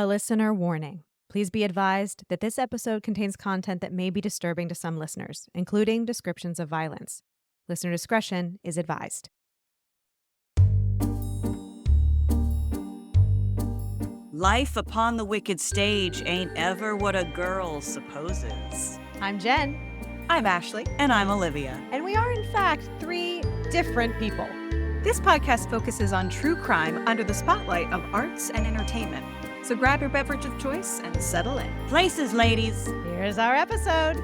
A listener warning. Please be advised that this episode contains content that may be disturbing to some listeners, including descriptions of violence. Listener discretion is advised. Life upon the wicked stage ain't ever what a girl supposes. I'm Jen. I'm Ashley. And I'm Olivia. And we are, in fact, three different people. This podcast focuses on true crime under the spotlight of arts and entertainment. So grab your beverage of choice and settle in. Places, ladies. Here's our episode.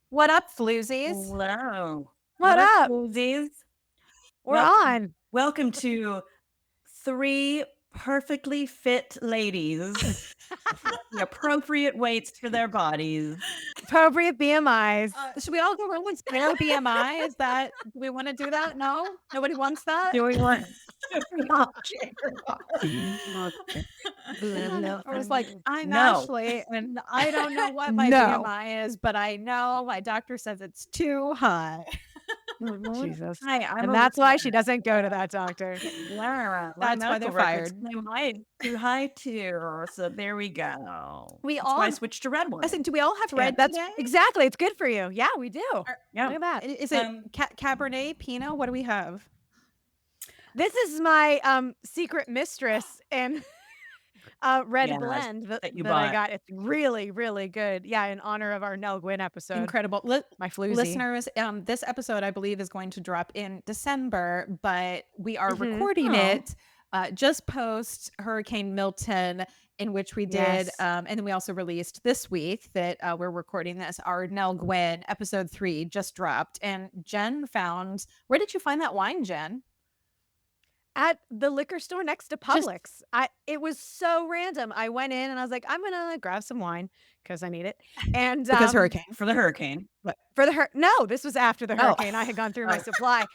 What up, floozies? Hello. What up? Floozies? We're on. Welcome to three perfectly fit ladies. The appropriate weights for their bodies. Appropriate BMIs. Should we all go around with their BMI? Do we want to do that? No? Nobody wants that? Do we want? I was like, I'm No. Ashley, and I don't know what my No. BMI is, but I know my doctor says it's too high. Jesus. Hi, I'm And that's why she doesn't go to that doctor. Lara. That's why they're fired. Mine too high too. So there we go. We That's all- why I switched to red one. I said, do we all have red That's today? exactly. It's good for you. Yeah, we do. Yeah. Look at that. Is it Cabernet, Pinot? What do we have? This is my secret mistress and red Yes, blend that that you I bought. got. It's really, really good. Yeah, in honor of our Nell Gwynn episode. Incredible. My floozy. Listeners, this episode, I believe, is going to drop in December, but we are recording Oh. it just post Hurricane Milton, in which we did, Yes. and then we also released this week that we're recording this. Our Nell Gwynn episode 3 just dropped, and Jen found. Where did you find that wine, Jen? At the liquor store next to Publix. It was so random. I went in and I was like, I'm gonna grab some wine because I need it. And Because hurricane. For the hurricane. for the no, this was after the Oh. hurricane. I had gone through my Oh. supply.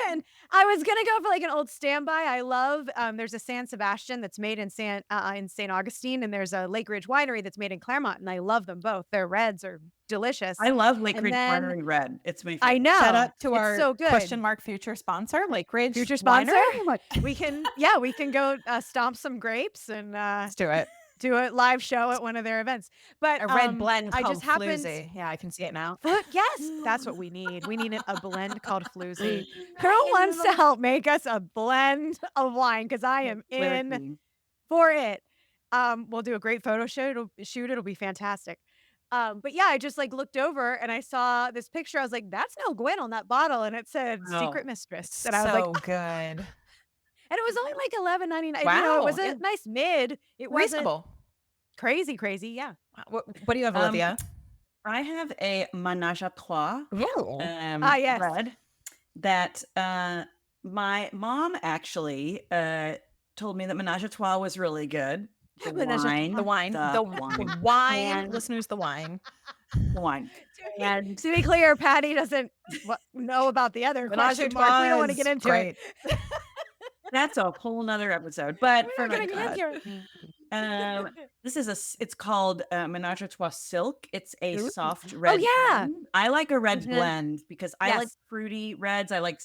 And I was gonna go for like an old standby. I love there's a San Sebastian that's made in St. Augustine, and there's a Lake Ridge Winery that's made in Claremont, and I love them both. Their reds are delicious. I love Lake And Ridge then- Winery Red. It's my favorite. I know. Shout out to It's our so good. question mark future sponsor, Lake Ridge Future sponsor? Winery. We can go stomp some grapes and Let's do it. do a live show at one of their events. But A red blend I called just happened. Floozy. Yeah, I can see it now. Yes, that's what we need. We need a blend called Floozy. Who wants to help make us a blend of wine? Because I am in Lyrically. for it. We'll do a great photo shoot. It'll be fantastic. But yeah, I just like looked over and I saw this picture. I was like, "That's no Gwen on that bottle," and it said Oh. "Secret Mistress." And I was like, So good. and it was only like $11.99. You know, Wow. it was a Yeah. nice mid. It wasn't Reasonable. crazy. Yeah. What do you have, Olivia? I have a Ménage à Trois Yes. red that my mom actually told me that Ménage à Trois was really good. The Ménage à wine. The wine. And- Listeners, the wine. The wine. And To be clear, Patty doesn't know about the other question mark. We don't want to get into it. that's a whole nother episode. But We're for not gonna get into it. this is it's called Ménage à Trois Silk. It's a Ooh. soft red. yeah. blend. I like a red Mhm. blend because I like Yes. fruity reds. I like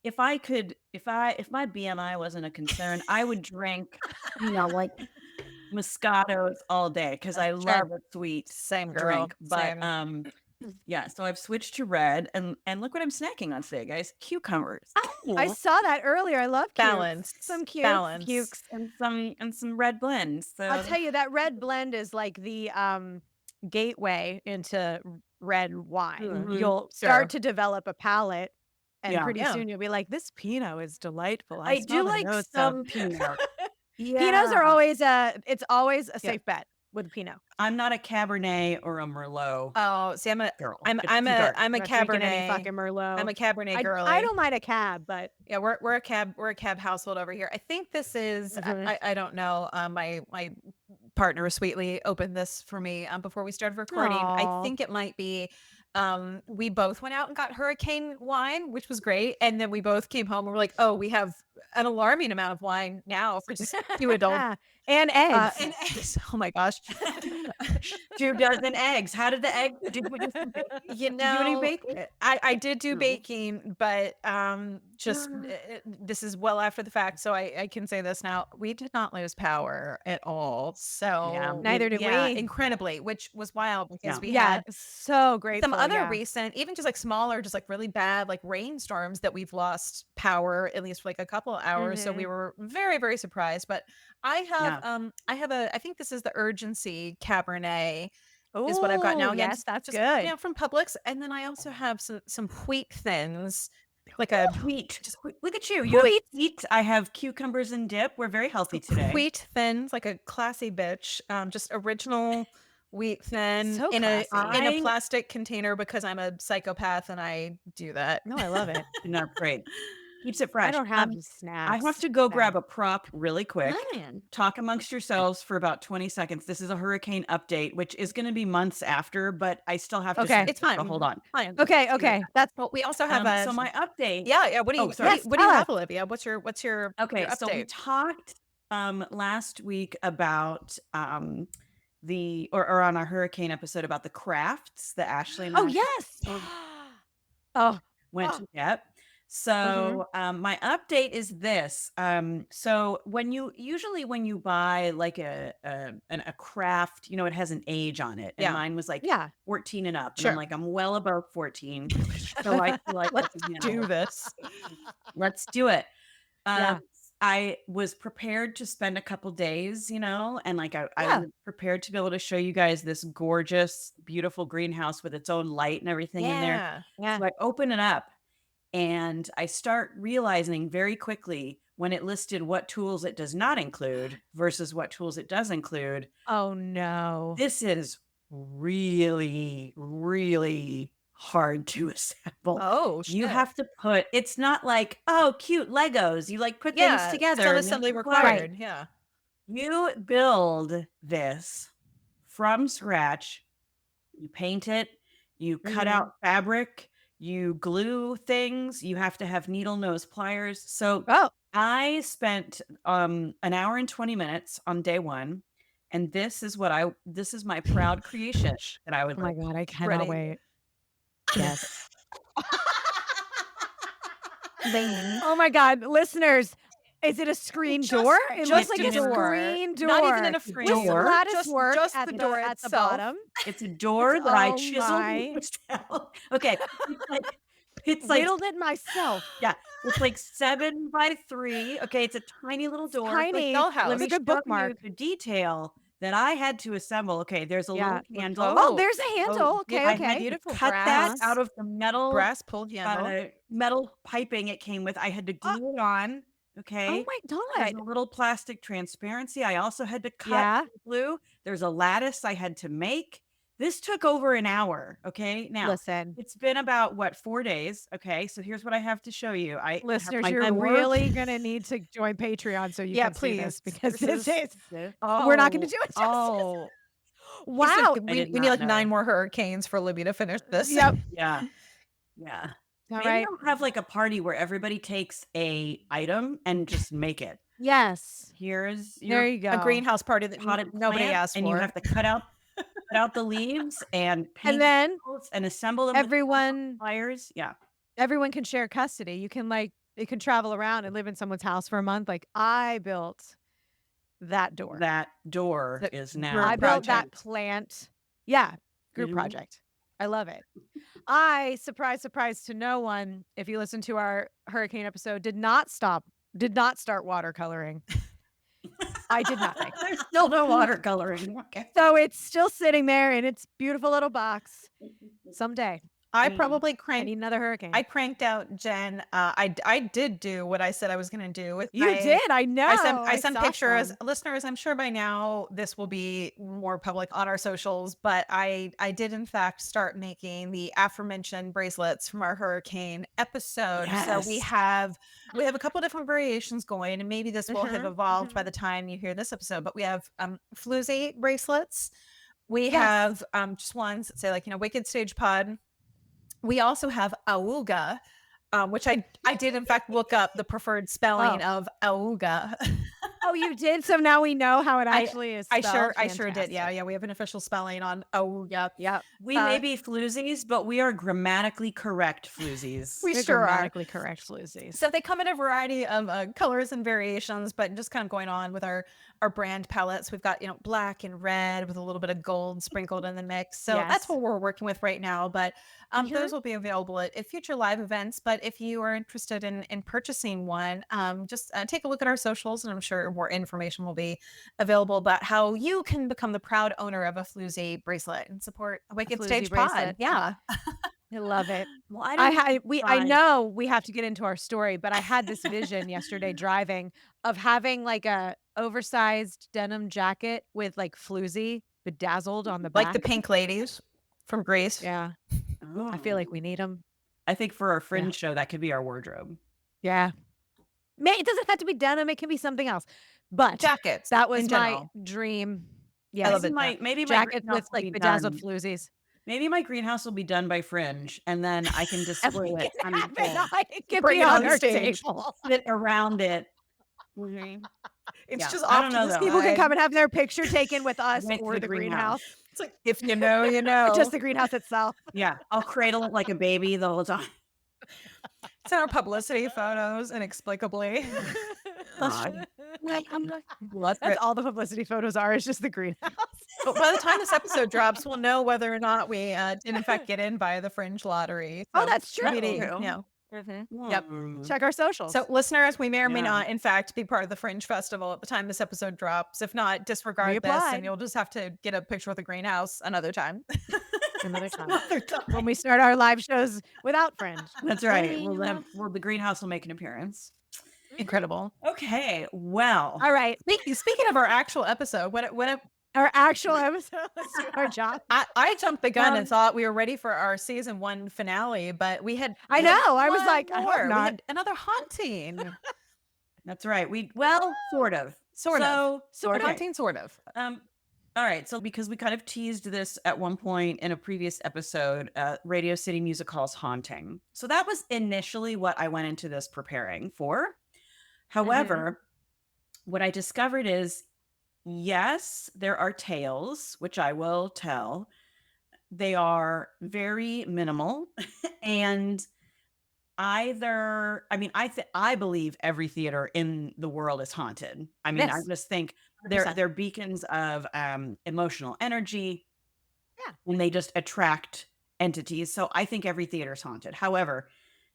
if I could, if my BMI wasn't a concern, I would drink, like Moscatos all day because I Sure. love a sweet Same girl. drink. But Same. yeah, so I've switched to red, and look what I'm snacking on today, guys. Cucumbers. I saw that earlier. I love cukes. Balance. Some cukes. Balance. Cukes. and some red blends. So I'll tell you, that red blend is like the gateway into red wine. Mhm. You'll Sure. start to develop a palate, and Yeah. pretty Yeah. soon you'll be like, "This Pinot is delightful." I smell do the like notes some of-" Pinot. Pinots are always it's always a Yeah. safe bet with Pinot. I'm not a Cabernet or a Merlot Oh, see, I'm a girl. I'm It's I'm too a dark. I'm a I'm not drinking any Cabernet. fucking Merlot. I'm a Cabernet girly. I don't mind a cab, but Yeah, we're a cab household over here. I think this is Mhm. I don't know. My partner sweetly opened this for me before we started recording. I Aw. think it might be we both went out and got hurricane wine, which was great, and then we both came home and we're like, oh, we have an alarming amount of wine now for just 2 adults. And eggs. And eggs. Oh my gosh. 2 dozen eggs. How did the egg did we just You did you do any know, baking? I did do No. baking, but, just, this is well after the fact, so I can say this now. We did not lose power at all. So, Neither did yeah, we. incredibly, which was wild because Yeah. we Yeah, had so some grateful, other yeah. recent, even just like smaller, just like really bad, like rainstorms that we've lost power at least for like a couple of hours. So we Mhm. were very, very surprised. But Yeah. I have a, I think this is the Urgency Cabernet is what I've got Oh, now. Again, yes, that's just good. from Publix, and then I also have some wheat thins, like a Wheat. just Look at you. You have Wheat. wheat. I have cucumbers and dip. We're very healthy today. wheat thins, like a classy bitch. Just original wheat thin So classy. in a I plastic container because I'm a psychopath and I do that. No, I love it. not great. Keeps it I fresh. don't have I have snacks. to go grab Sad. a prop really quick. Man. Talk amongst yourselves for about 20 seconds. This is a hurricane update, which is going to be months after, but I still have to Okay. It's fine. so hold on. Fine. Okay, Let's do okay. that. That's Well, we also have a So my update. yeah. Oh, sorry. What do you tell have, us. Olivia? What's your Okay, so we update? talked last week about or on our hurricane episode about the crafts that Ashley and Oh, I yes. Oh, went oh. to get. So my update is this. So when you buy like a craft, you know, it has an age on it, and Yeah. mine was like Yeah. 14 and up, and Sure. I'm like, I'm well above 14, so I feel like I Let's can handle do it. this. Let's do it. Yeah. I was prepared to spend a couple days, you know, and like I Yeah. was prepared to be able to show you guys this gorgeous, beautiful greenhouse with its own light and everything in there. Yeah. Yeah. So I open it up and I start realizing very quickly when it listed what tools it does not include versus what tools it does include. Oh, no. This is really, really hard to assemble. Oh, You shit. have to put, it's not like, oh, cute Legos. You like put things Yeah. together. Some and assembly it's required. Yeah. You build this from scratch. You paint it, you cut Mhm. out fabric, you glue things, you have to have needle nose pliers. So Oh, I spent an hour and 20 minutes on day one. And this is my proud creation that I would oh my like. God, I cannot Ready? wait. Yes. Oh my God, listeners, is it a screen door? It looks just like a a door. screen door. Not even in a It's a frame. with some door. lattice work Just at the the door at the itself. bottom. It's a door that I Oh chiseled my. and pushed out. Okay. It's like Whittled it myself. yeah, it's like 7 by 3. Okay, it's a tiny little door. Tiny. dollhouse. Let It's me a good show bookmark. you the detail that I had to assemble. Okay, there's a Yeah. little handle. Oh, there's a handle. Okay, I okay. had to Beautiful cut that brass. out of the metal Brass pulled handle. metal piping it came with. I had to glue it on. Okay. Oh my There's God. a little plastic transparency. I also had to cut Yeah. and glue. There's a lattice I had to make. This took over an hour. Okay. Now Listen, it's been about what, 4 days. Okay. So here's what I have to show you. I have listeners, my you're door. really gonna need to join Patreon so you Yeah, can see this please. because this is This- we're not gonna do it justice. Oh. Wow. We did need not like know. 9 more hurricanes for Libby to finish this. Yep. Yeah. Yeah. All Maybe right. I'll have like a party where everybody takes a item and just make it. Yes. Here's There your you go. A greenhouse party that potted nobody plant, asked and for. you have to cut out the leaves and paint And then circles and assemble them with everyone pliers. Yeah. can share custody. You can it can travel around and live in someone's house for a month. Like I built that door. That door That is group now I built that project. plant. Yeah. Group Mhm. project. I love it. Surprise, surprise to no one, if you listen to our hurricane episode, did not start watercoloring. I did nothing. There's still no watercoloring. Okay. So it's still sitting there in its beautiful little box. Someday, I Mm. probably I cranked need another hurricane. I cranked out Jen. I did do what I said I was going to do with You my did. I know. I sent saw pictures. some. Listeners, I'm sure by now this will be more public on our socials, but I did in fact start making the aforementioned bracelets from our hurricane episode. So we Yes. have a couple different variations going, and maybe this will have Mhm, evolved by mhm. the time you hear this episode. But we have floozy bracelets. We Yes. have just ones that say like, Wicked Stage Pod. We also have Auga, which I did in fact look up the preferred spelling Oh. of Auga. Oh, you did? So now we know how it I actually is I spelled? sure did. Yeah, Fantastic. yeah, we have an official spelling on Auga. Yep. We may be floozies, but we are grammatically correct floozies. We They're sure are. grammatically correct floozies. So they come in a variety of colors and variations, but just kind of going on with our brand palettes. We've got, black and red with a little bit of gold sprinkled in the mix. So that's Yes. what we're working with right now. But Mhm. those will be available at future live events. But if you are interested in purchasing one, just take a look at our socials, and I'm sure more information will be available about how you can become the proud owner of a floozy bracelet and support a Wicked floozy Stage bracelet. Pod. Yeah. I love it. Well, I I didn't had I try. know we have to get into our story, but I had this vision yesterday driving of having like a oversized denim jacket with like floozy bedazzled on the Like the back. pink ladies from Greece. Yeah. I feel like we need them. I think for our Yeah. fringe show, that could be our wardrobe. Yeah. It doesn't have to be denim, it can be something else. But Jackets that was in my general. dream. I love Yes. it. Maybe my Jackets greenhouse with will like be bedazzled done. floozies. Maybe my greenhouse will be done by Fringe, and then I can And display we it can on the have it table. on it can Bring be it on on our stage. table. Sit around it. Mhm. It's Yeah, just I off don't to know the though. People can side. come and have their picture taken with us Right to or the the greenhouse. greenhouse. It's like, if you know, you Or know. just the greenhouse itself. Yeah, I'll cradle it like a baby the whole time. It's in our publicity photos, inexplicably. God. That's all the publicity photos are, is just the greenhouse. But by the time this episode drops, we'll know whether or not we did in fact get in by the Fringe lottery. Oh, So, that's true. TBD, yeah. Yep. Check our socials. So, listeners, we may or may Yeah. not, in fact, be part of the Fringe Festival at the time this episode drops. If not, disregard this, Reapply. and you'll just have to get a picture with the greenhouse another time. Another time. Another time. When we start our live shows without Fringe. That's right. Well, the greenhouse will make an appearance. Incredible. Okay. Well. All right. Speaking of our actual episode, when Our actual episode. Let's do our job. I jumped the gun and thought we were ready for our season 1 finale, but we had I know. I was one like, I hope more. We not. had another haunting. That's right. Sort of. Sort of. Sort of. Haunting, sort of. All right. So because we kind of teased this at one point in a previous episode, Radio City Music Hall's Haunting. So that was initially what I went into this preparing for. However, what I discovered is, yes, there are tales, which I will tell. They are very minimal. And I believe every theater in the world is haunted. I mean, I Yes. just think 100%. they're beacons of emotional energy. Yeah. And they just attract entities. So I think every theater is haunted. However,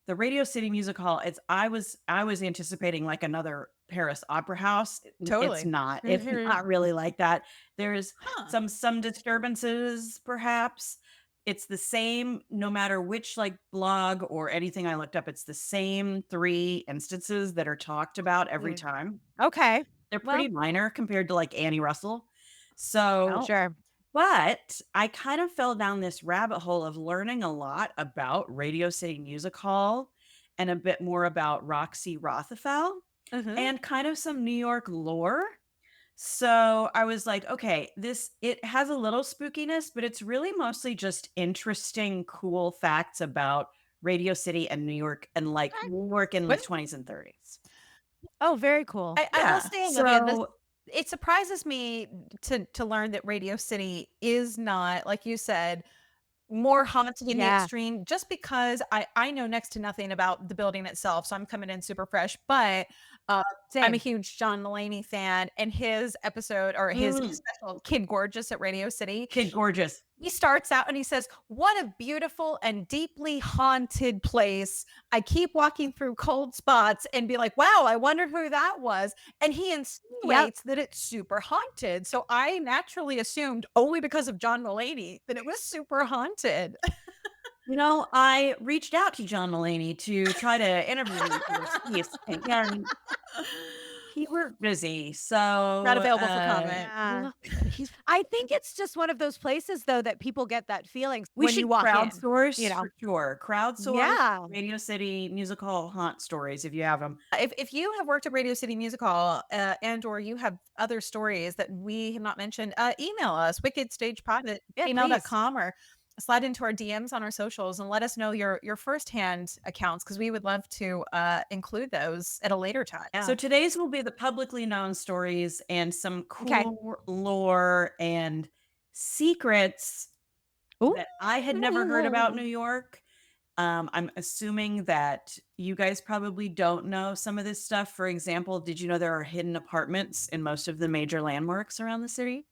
the Radio City Music Hall, I was anticipating like another Paris Opera House. Totally. It's not. It's not really like that. There's some disturbances, perhaps. It's the same, no matter which like blog or anything I looked up, it's the same 3 instances that are talked about every time. Okay. They're pretty minor compared to like Annie Russell. So Sure. but I kind of fell down this rabbit hole of learning a lot about Radio City Music Hall and a bit more about Roxy Rothafell and kind of some New York lore. So I was like, okay, it has a little spookiness, but it's really mostly just interesting, cool facts about Radio City and New York and like New York in the 20s and 30s. Oh, very cool. I will say, Olivia, So it surprises me to learn that Radio City is not, like you said, more haunted in the Yeah. extreme, just because I know next to nothing about the building itself, so I'm coming in super fresh. But I'm Same. a huge John Mulaney fan, and his episode or his special Kid Gorgeous at Radio City, Kid Gorgeous. he starts out and he says, "What a beautiful and deeply haunted place. I keep walking through cold spots and be like, wow, I wonder who that was." And he insinuates that it's super haunted. So I naturally assumed, only because of John Mulaney, that it was super haunted. You know, I reached out to John Mulaney to try to interview him for this piece, and he were busy, so Not available for comment. Yeah. I think it's just one of those places, though, that people get that feeling we when should you walk in. crowdsource you know. for sure. Crowdsource Yeah. Radio City Music Hall haunt stories if you have them. If you have worked at Radio City Music Hall and or you have other stories that we have not mentioned, email us, wickedstagepod@gmail.com or slide into our DMs on our socials and let us know your firsthand accounts, because we would love to include those at a later time. So today's will be the publicly known stories and some Okay. cool lore and secrets Ooh. that I had never heard about New York. I'm assuming that you guys probably don't know some of this stuff. For example, did you know there are hidden apartments in most of the major landmarks around the city?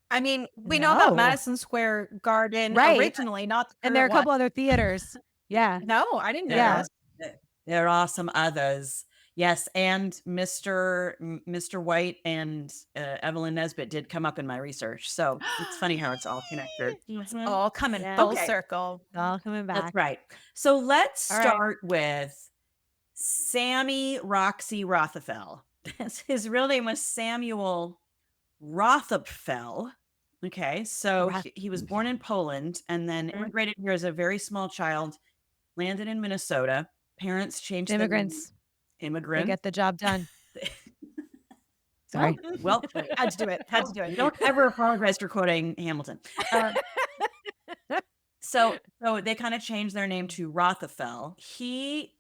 I mean, we know about No. Madison Square Garden Right. originally, not the And there are a current couple other theaters. Yeah. one. No, I didn't know Yeah. that. There are some others. Yes, and Mr. White and Evelyn Nesbit did come up in my research. So it's funny how it's all connected. It's all coming Yeah. full Okay. circle. It's all coming back. That's right. So let's All right. start with Sammy Roxy Rothafell. His real name was Samuel Rothafell. Okay, so he was born in Poland and then immigrated here as a very small child, landed in Minnesota. Parents changed their name. Immigrants. They Immigrants. get the job done. Sorry. Well, Had to do it. Had to do it. don't ever apologize for quoting Hamilton. So they kind of changed their name to Rothafel. He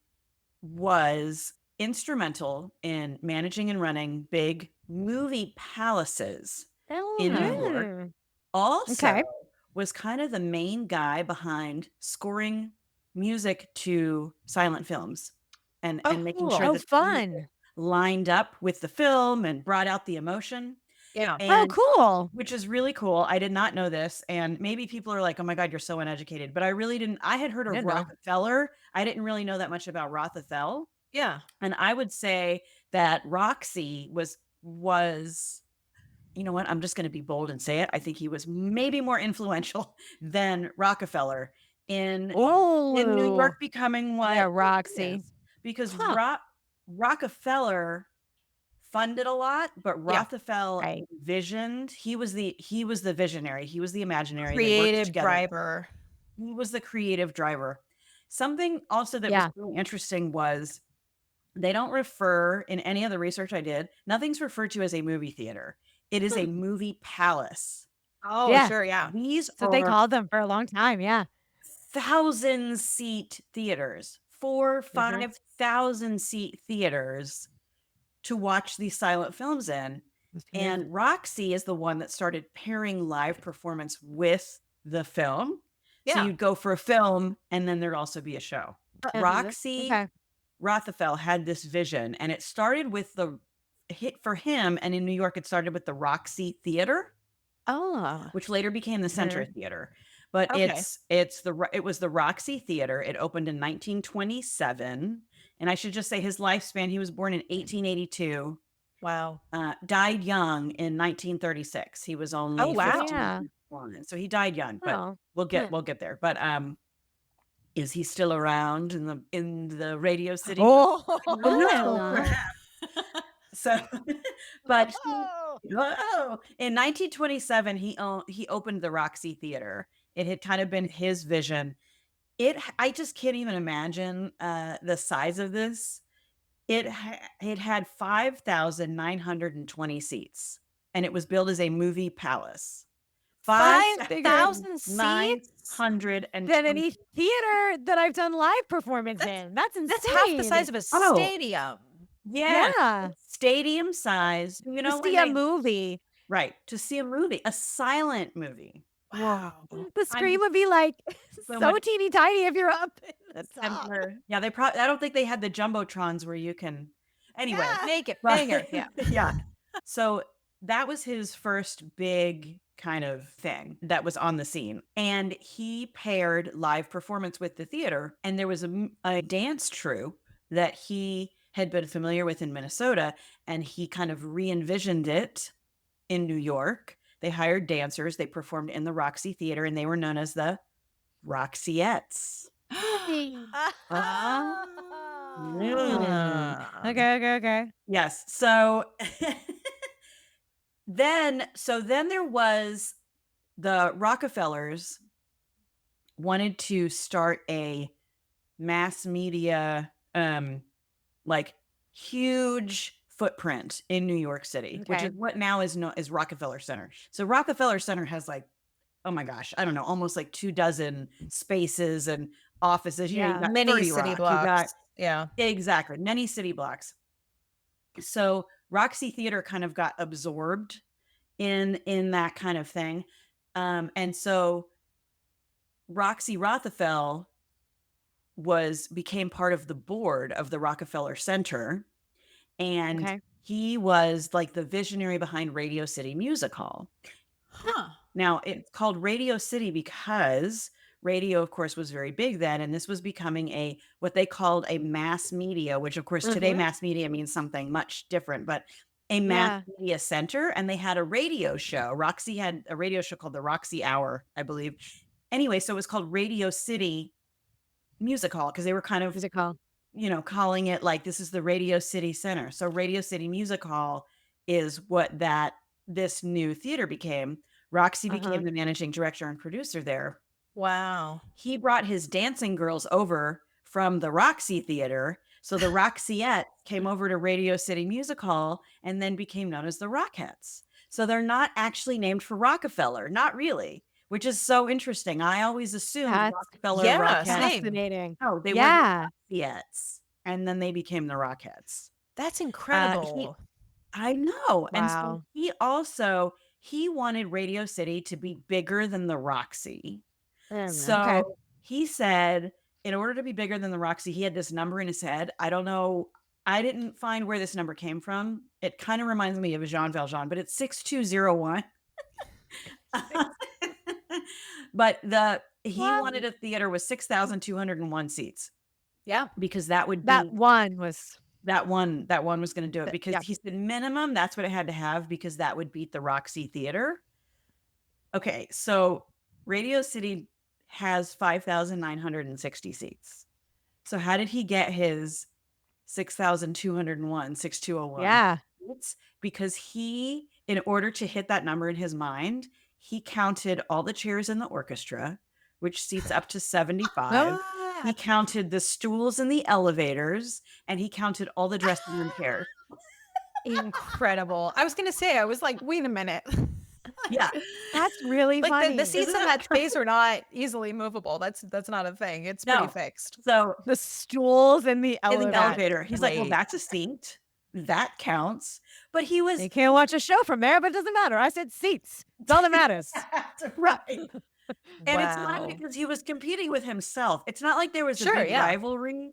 was instrumental in managing and running big movie palaces in New York. Also was kind of the main guy behind scoring music to silent films and making sure that fun. lined up with the film and brought out the emotion. Yeah. And, cool. which is really cool. I did not know this. And maybe people are like, oh my God, you're so uneducated. But I really didn't. I had heard of Didn't know. Rockefeller. I didn't really know that much about Rothafel. Yeah. And I would say that Roxy was, you know what? I'm just going to be bold and say it. I think he was maybe more influential than Rockefeller in New York becoming what Roxy. it is. Because Rockefeller funded a lot, but Rothafel envisioned. He was the visionary. He was the imaginary. Creative driver. He was the creative driver. Something also that was really interesting was they don't refer in any of the research I did. Nothing's referred to as a movie theater. It is a movie palace. Oh, sure, yeah. These That's what they called them for a long time. Yeah. 1,000-seat theaters, 5,000-seat theaters to watch these silent films in. And Roxy is the one that started pairing live performance with the film. So you'd go for a film and then there'd also be a show. Roxy Rothafel had this vision, and it started with the hit for him. And in New York, it started with the Roxy Theater, which later became the Center Theater. But it was the Roxy Theater. It opened in 1927. And I should just say his lifespan, he was born in 1882. Wow. Died young in 1936. He was only 51. So he died young, but we'll get there. But is he still around in the Radio City? No. So, but in 1927, he opened the Roxy Theater. It had kind of been his vision. I just can't even imagine the size of this. It had 5,920 seats, and it was built as a movie palace. 5,000 seats? 900 than any theater that I've done live performance in. That's insane. That's half the size of a stadium. Yeah. Stadium size. You know, to see a movie. Right. To see a movie, a silent movie. Wow. The screen would be like so teeny tiny if you're up in the top. Yeah, I don't think they had the jumbotrons where you can. Anyway, make it bigger. Yeah. Yeah. So that was his first big kind of thing that was on the scene. And he paired live performance with the theater. And there was a dance troupe that he had been familiar with in Minnesota. And he kind of re-envisioned it in New York. They hired dancers. They performed in the Roxy Theater, and they were known as the Roxyettes. Okay. Yes. So then there was the Rockefellers wanted to start a mass media, like huge footprint in New York City, which is what now is known as Rockefeller Center. So Rockefeller Center has like oh my gosh, I don't know, almost like 24 spaces and offices. You know, you've Yeah. got Many 30 city Rock, you got, blocks. Yeah. exactly, many city blocks. So Roxy Theater kind of got absorbed in that kind of thing. And so Roxy Rothafell became part of the board of the Rockefeller Center, and Okay. he was like the visionary behind Radio City Music Hall. Huh. Now, it's called Radio City because radio, of course, was very big then, and this was becoming what they called a mass media, which of course today mass media means something much different, but a mass Yeah. media center, and they had a radio show. Roxy had a radio show called the Roxy Hour, I believe. Anyway, so it was called Radio City Music Hall because they were kind of, What's it called? calling it like this is the Radio City Center. So Radio City Music Hall is what this new theater became. Roxy became the managing director and producer there. Wow. He brought his dancing girls over from the Roxy Theater. So the Roxyettes came over to Radio City Music Hall and then became known as the Rockettes. So they're not actually named for Rockefeller, not really, which is so interesting. I always assumed That's Rockefeller Yeah, Rockettes. same. fascinating. No, they were Yeah. the Rockettes, and then they became the Rockettes. That's incredible. I know. And so Wow. he wanted Radio City to be bigger than the Roxy. Okay. So he said, in order to be bigger than the Roxy, he had this number in his head. I don't know. I didn't find where this number came from. It kind of reminds me of a Jean Valjean, but it's 6201. But he What? wanted a theater with 6,201 seats Yeah. because that would be That one was that one was going to do it, because yeah. he said minimum that's what it had to have, because that would beat the Roxy Theater. Okay, so Radio City has 5,960 seats. So how did he get his 6,201, 6201? Yeah. It's because in order to hit that number in his mind, he counted all the chairs in the orchestra, which seats up to 75. He counted the stools in the elevators, and he counted all the dressing room chairs. Incredible. I was going to say, I was like, wait a minute. Yeah. That's really Like funny. the seats in that space are not easily movable. That's not a thing. It's pretty No. fixed. So The stools in the in the elevator. elevator, he's like, well, Great. that's a seat. That counts. But he was You can't watch a show from there, but it doesn't matter. I said seats. It's all that matters. right. And it's not Wow. because he was competing with himself. It's not like there was a Sure, big yeah. rivalry.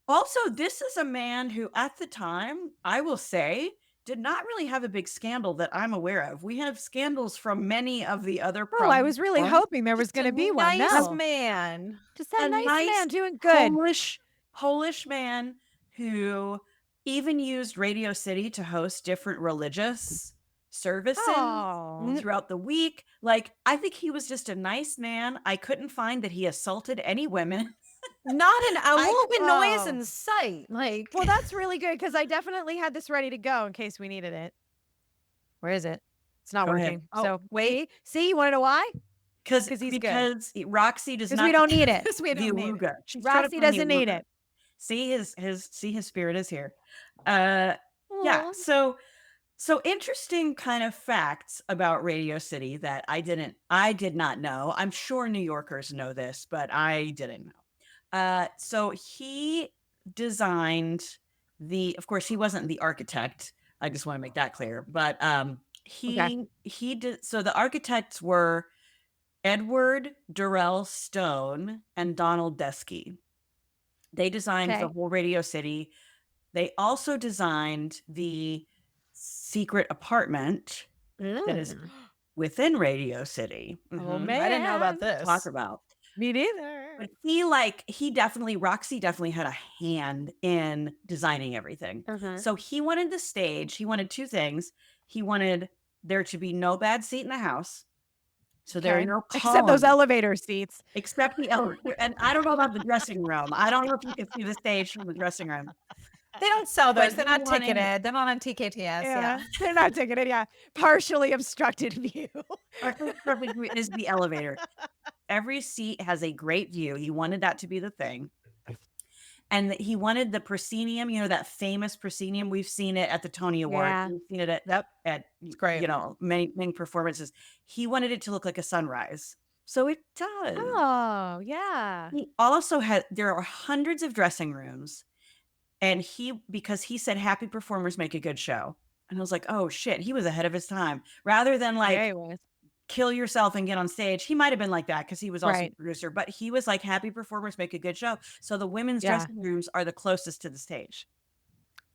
Also, this is a man who, at the time, I will say, did not really have a big scandal that I'm aware of. We have scandals from many of the other Oh, I was really prominent hoping there was Just going to a be one. nice No. man. Just a a nice nice man doing good. Polish man who even used Radio City to host different religious services Oh. throughout the week. Like, I think he was just a nice man. I couldn't find that he assaulted any women. Not an owl with noise oh. in sight. Like, Well, that's really good because I definitely had this ready to go in case we needed it. Where is it? It's not Go ahead. working. Oh, So wait. See, you want to know why? 'Cause he's good. because Roxy does Because not we don't need it. Because we the don't need it. Awuga. She's trying to Roxy find the doesn't need Awuga. it. See his spirit is here. Yeah. Aw. So interesting kind of facts about Radio City that I did not know. I'm sure New Yorkers know this, but I didn't know. So he designed of course, he wasn't the architect. I just want to make that clear. But he did. So the architects were Edward Durrell Stone and Donald Deskey. They designed the whole Radio City. They also designed the secret apartment that is within Radio City. Oh, Mhm. man. I didn't know about this. Talk about. Me neither. But Roxy definitely had a hand in designing everything. So he wanted the stage. He wanted two things. He wanted there to be no bad seat in the house. So there are no Except those columns. elevator seats. Except the elevator. And I don't know about the dressing room. I don't know if you can see the stage from the dressing room. They don't sell those. But They're he not wanted- ticketed. They're not on TKTS. Yeah. They're not taking it. Yeah. Partially obstructed view. Perfect view is the elevator. Every seat has a great view. He wanted that to be the thing. And he wanted the proscenium, that famous proscenium. We've seen it at the Tony Awards. Yeah. We've seen it at It's great. many performances. He wanted it to look like a sunrise. So it does. Oh, yeah. He also there are hundreds of dressing rooms. And because he said happy performers make a good show. And I was like, oh shit, he was ahead of his time. Rather than like Yeah, he was. kill yourself and get on stage. He might have been like that because he was also Right. a producer, but he was like happy performers make a good show. So the women's Yeah. dressing rooms are the closest to the stage.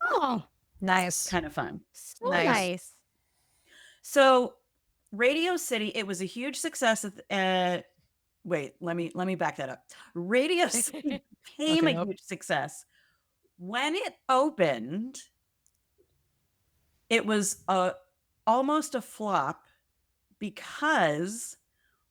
Oh, Nice. Kind of fun. so Nice. nice. So Radio City, it was a huge success. Wait, let me back that up. Radio City became Okay, a huge success. When it opened, it was almost a flop because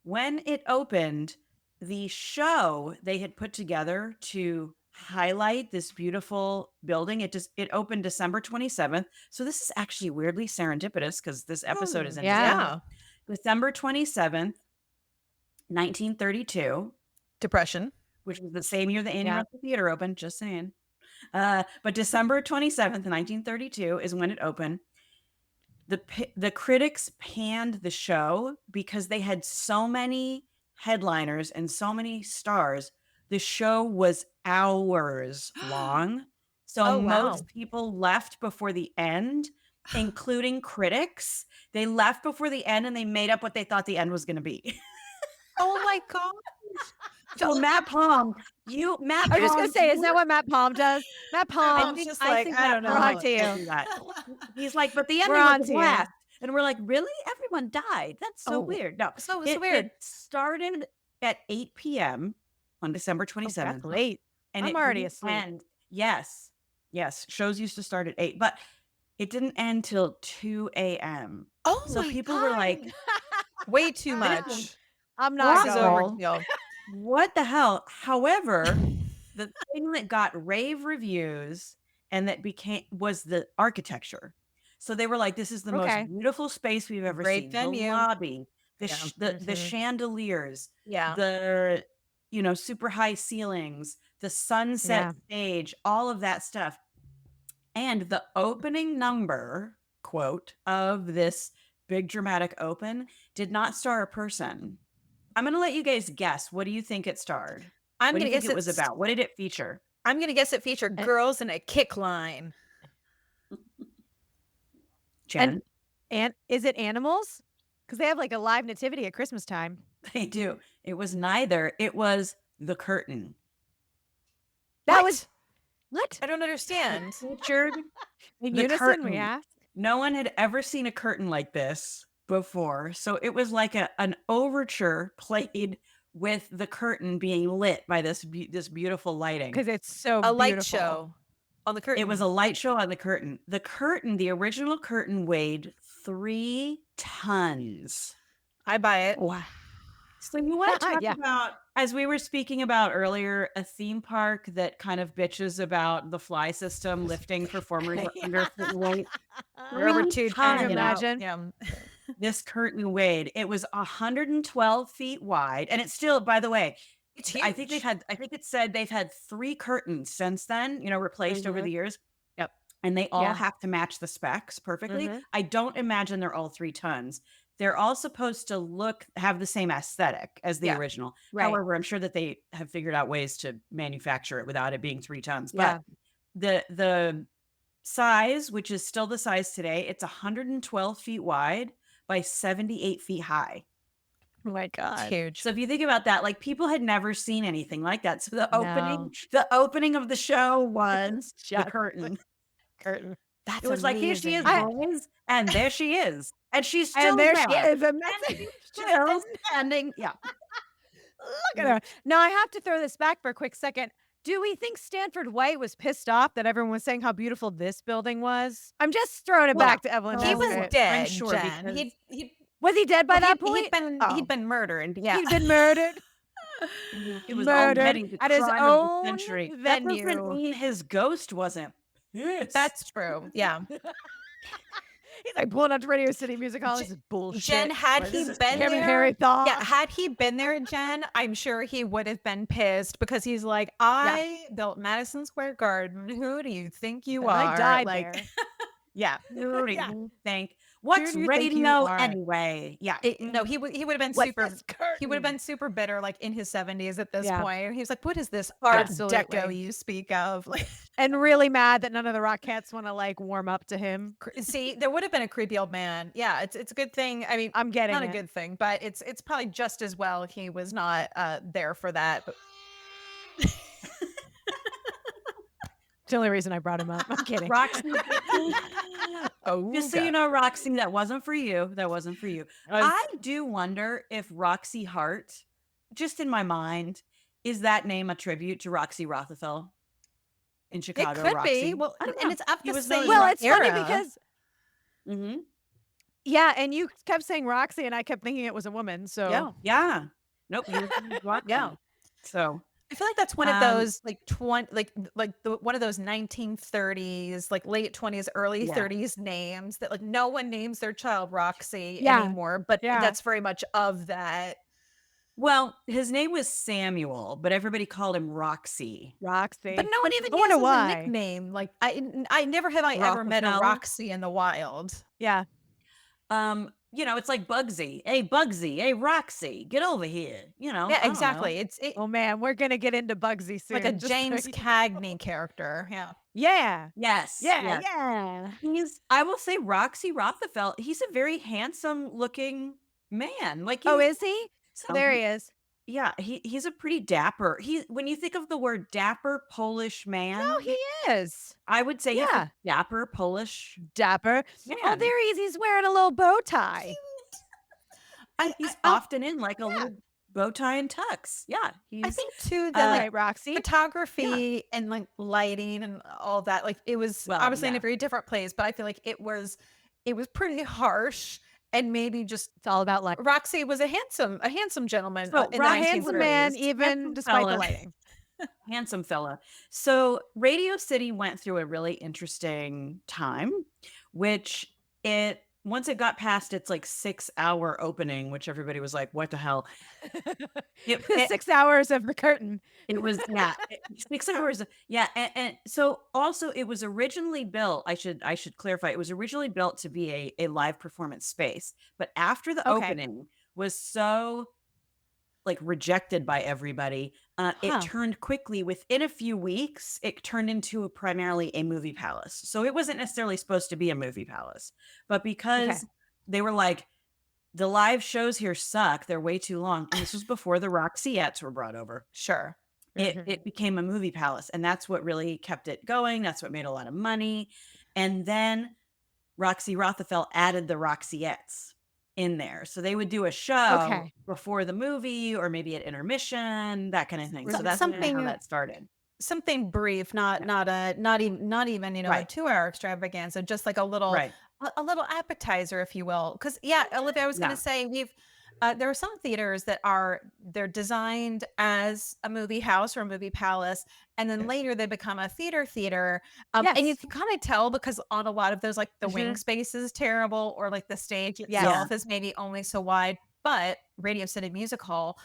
when it opened, the show they had put together to highlight this beautiful building, it opened December 27th. So this is actually weirdly serendipitous because this episode is in yeah. December 27th, 1932, Depression. which was the same year the Annie Yeah. Russell Theater opened, just saying. But December 27th, 1932 is when it opened. The critics panned the show because they had so many headliners and so many stars. The show was hours long. So Oh, most wow. people left before the end, including critics. They left before the end and they made up what they thought the end was going to be. Oh my God. So Matt Palm, I was just gonna say, is that what Matt Palm does? Matt Palm, I'm just I like, think I Matt don't know. we're Palm on to you. will do that. He's like, but the ending We're on was to a you. blast. And we're like, really? Everyone died. That's so Oh, weird. No, so it weird. started at 8 p.m. on December Oh, 27th. that's late. And I'm it already didn't asleep. end. Yes. Shows used to start at 8, but it didn't end till 2 a.m. Oh So my people God. were like, way too This much. I'm not This is Wow. going. overkill. what the hell? However, the thing that got rave reviews and that was the architecture. So they were like, this is the Okay. most beautiful space we've ever Great seen. venue. The lobby, the Yeah. the chandeliers, Yeah. the super high ceilings, the sunset Yeah. stage, all of that stuff. And the opening number, quote, of this big dramatic open did not star a person. I'm going to let you guys guess. What do you think it starred? I'm What do gonna you think guess it was about? What did it feature? I'm gonna guess it featured And- girls in a kick line. Jen? And is it animals? Because they have like a live nativity at Christmas time. They do. It was neither. It was The Curtain. That What? was what? I don't understand. Featured In The unison, curtain. we asked. No one had ever seen a curtain like this before. So it was like an overture played with the curtain being lit by this beautiful lighting. Because it's so A light beautiful. show on the curtain. It was a light show on the curtain. The original curtain weighed 3 tons. I buy it. Wow. So you want to talk Yeah. about, as we were speaking about earlier, a theme park that kind of bitches about the fly system lifting performers under certain weight. We're over 2 Can you you know, imagine? Yeah. This curtain weighed. It was 112 feet wide, and it's still, by the way, It's I think it said they've had 3 curtains since then, replaced over Mhm. the years. Yep. And they all Yeah. have to match the specs perfectly. Mhm. I don't imagine they're all 3 tons. They're all supposed to have the same aesthetic as the Yeah. original. Right. However, I'm sure that they have figured out ways to manufacture it without it being 3 tons. Yeah. But the size, which is still the size today, it's 112 feet wide by 78 feet high. Oh my It's God. huge. So if you think about that, like people had never seen anything like that. So the No. opening of the show was the Just curtain. curtain. That's It was like, here she is, amazing. boys, and there she is, and she's still And there she there. is. And And she's still standing. Yeah. Look at her. Now I have to throw this back for a quick second. Do we think Stanford White was pissed off that everyone was saying how beautiful this building was? I'm just throwing it Well, back to Evelyn. He was Nesbit. dead, sure, Jen. because- Was he dead by that point? He'd been murdered. Yeah. He'd been murdered. It was Murdered already the at his crime of the own century. That doesn't venue. mean his ghost wasn't pissed. That's true. Yeah. He's like pulling up to Radio City Music Hall. This is bullshit. Jen, had What he is this? been Kevin there, Harry thought. yeah, had he been there, Jen, I'm sure he would have been pissed because he's like, I built Madison Square Garden. Who do you think you And are? I died like, there. yeah. Who do Yeah. you think? What's do you think you radio are? anyway? Yeah. No, he would have been What's super. this He would have curtain? been super bitter, like in his 70s at this Yeah. point. He was like, "What is this Art Deco Absolutely. you speak of?" Like, And really mad that none of the Rockettes want to like warm up to him. see, there would have been a creepy old man. Yeah, it's a good thing. I mean, I'm getting not it. a good thing, but it's probably just as well he was not there for that. But It's the only reason I brought him up. I'm kidding. Roxy. oh, Just so you know, Roxy, that wasn't for you. That wasn't for you. I was- I do wonder if Roxy Hart, just in my mind, is that name a tribute to Roxy Rothafell in it Chicago? could Roxy? be. Well, I don't and know. it's up He the was same. known- Well, it's era. funny because Mhm. yeah, and you kept saying Roxy, and I kept thinking it was a woman. So Yeah. Nope. He was Roxy. Yeah. So I feel like that's one of Um, those like one of those 1930s, like late 20s, early Yeah. 30s names that like no one names their child Roxy Yeah. anymore, but Yeah. that's very much of that. well, his name was Samuel, but everybody called him Roxy. Roxy. But no one even I wonder uses why. a nickname. Like I never have I ever met a Rothafel? Roxy in the wild. Yeah. It's like Bugsy. Hey, Bugsy. Hey, Roxy. Get over here. I Yeah, don't know. exactly. It's Oh man, we're gonna get into Bugsy soon. like a just so James you- Cagney character. Yeah. Yeah. Yes. Yeah. yes. Yeah. I will say Roxy Rothafell, he's a very handsome looking man. Like, Oh, is he? so There he is. Yeah, he's a pretty dapper. When you think of the word dapper Polish man, Oh, he is. I would say he's Yeah. a dapper Polish Dapper. man. Oh, there he is. He's wearing a little bow tie. He's I- often in like a little bow tie and tux. Yeah, I he's think too Uh, that like Right, Roxy. photography and like lighting and all that, like it was Well, obviously in yeah. a very different place, but I feel like it was pretty harsh, and maybe just It's all about like Roxy was a handsome gentleman So, in Roxy the handsome man, 1930s. even Handsome despite the fella. lighting. handsome fella. So Radio City went through a really interesting time, which once it got past its like 6-hour opening, which everybody was like, what the hell? It, The 6 hours of the curtain. It was 6 hours. Yeah, and so also it was originally built. I should clarify. It was originally built to be a live performance space, but after the Okay. opening was so like rejected by everybody, Huh. it turned quickly within a few weeks. It turned into primarily a movie palace. So it wasn't necessarily supposed to be a movie palace, but because they were like, the live shows here suck. They're way too long. And this was before the Roxyettes were brought over. Sure. Mhm. It became a movie palace, and that's what really kept it going. That's what made a lot of money. And then Roxy Rothafell added the Roxyettes in there. So they would do a show Okay. before the movie or maybe at intermission, that kind of thing. So that's Something- how that started. Something brief, not even a Right. 2-hour extravaganza, just like a little Right. a little appetizer, if you will. Because Olivia, I was going Yeah. to say there are some theaters that they're designed as a movie house or a movie palace, and then later they become a theater. And you Yes. can kind of tell because on a lot of those, like the wing Mhm. space is terrible, or like the stage Yes. itself is maybe only so wide. But Radio City Music Hall,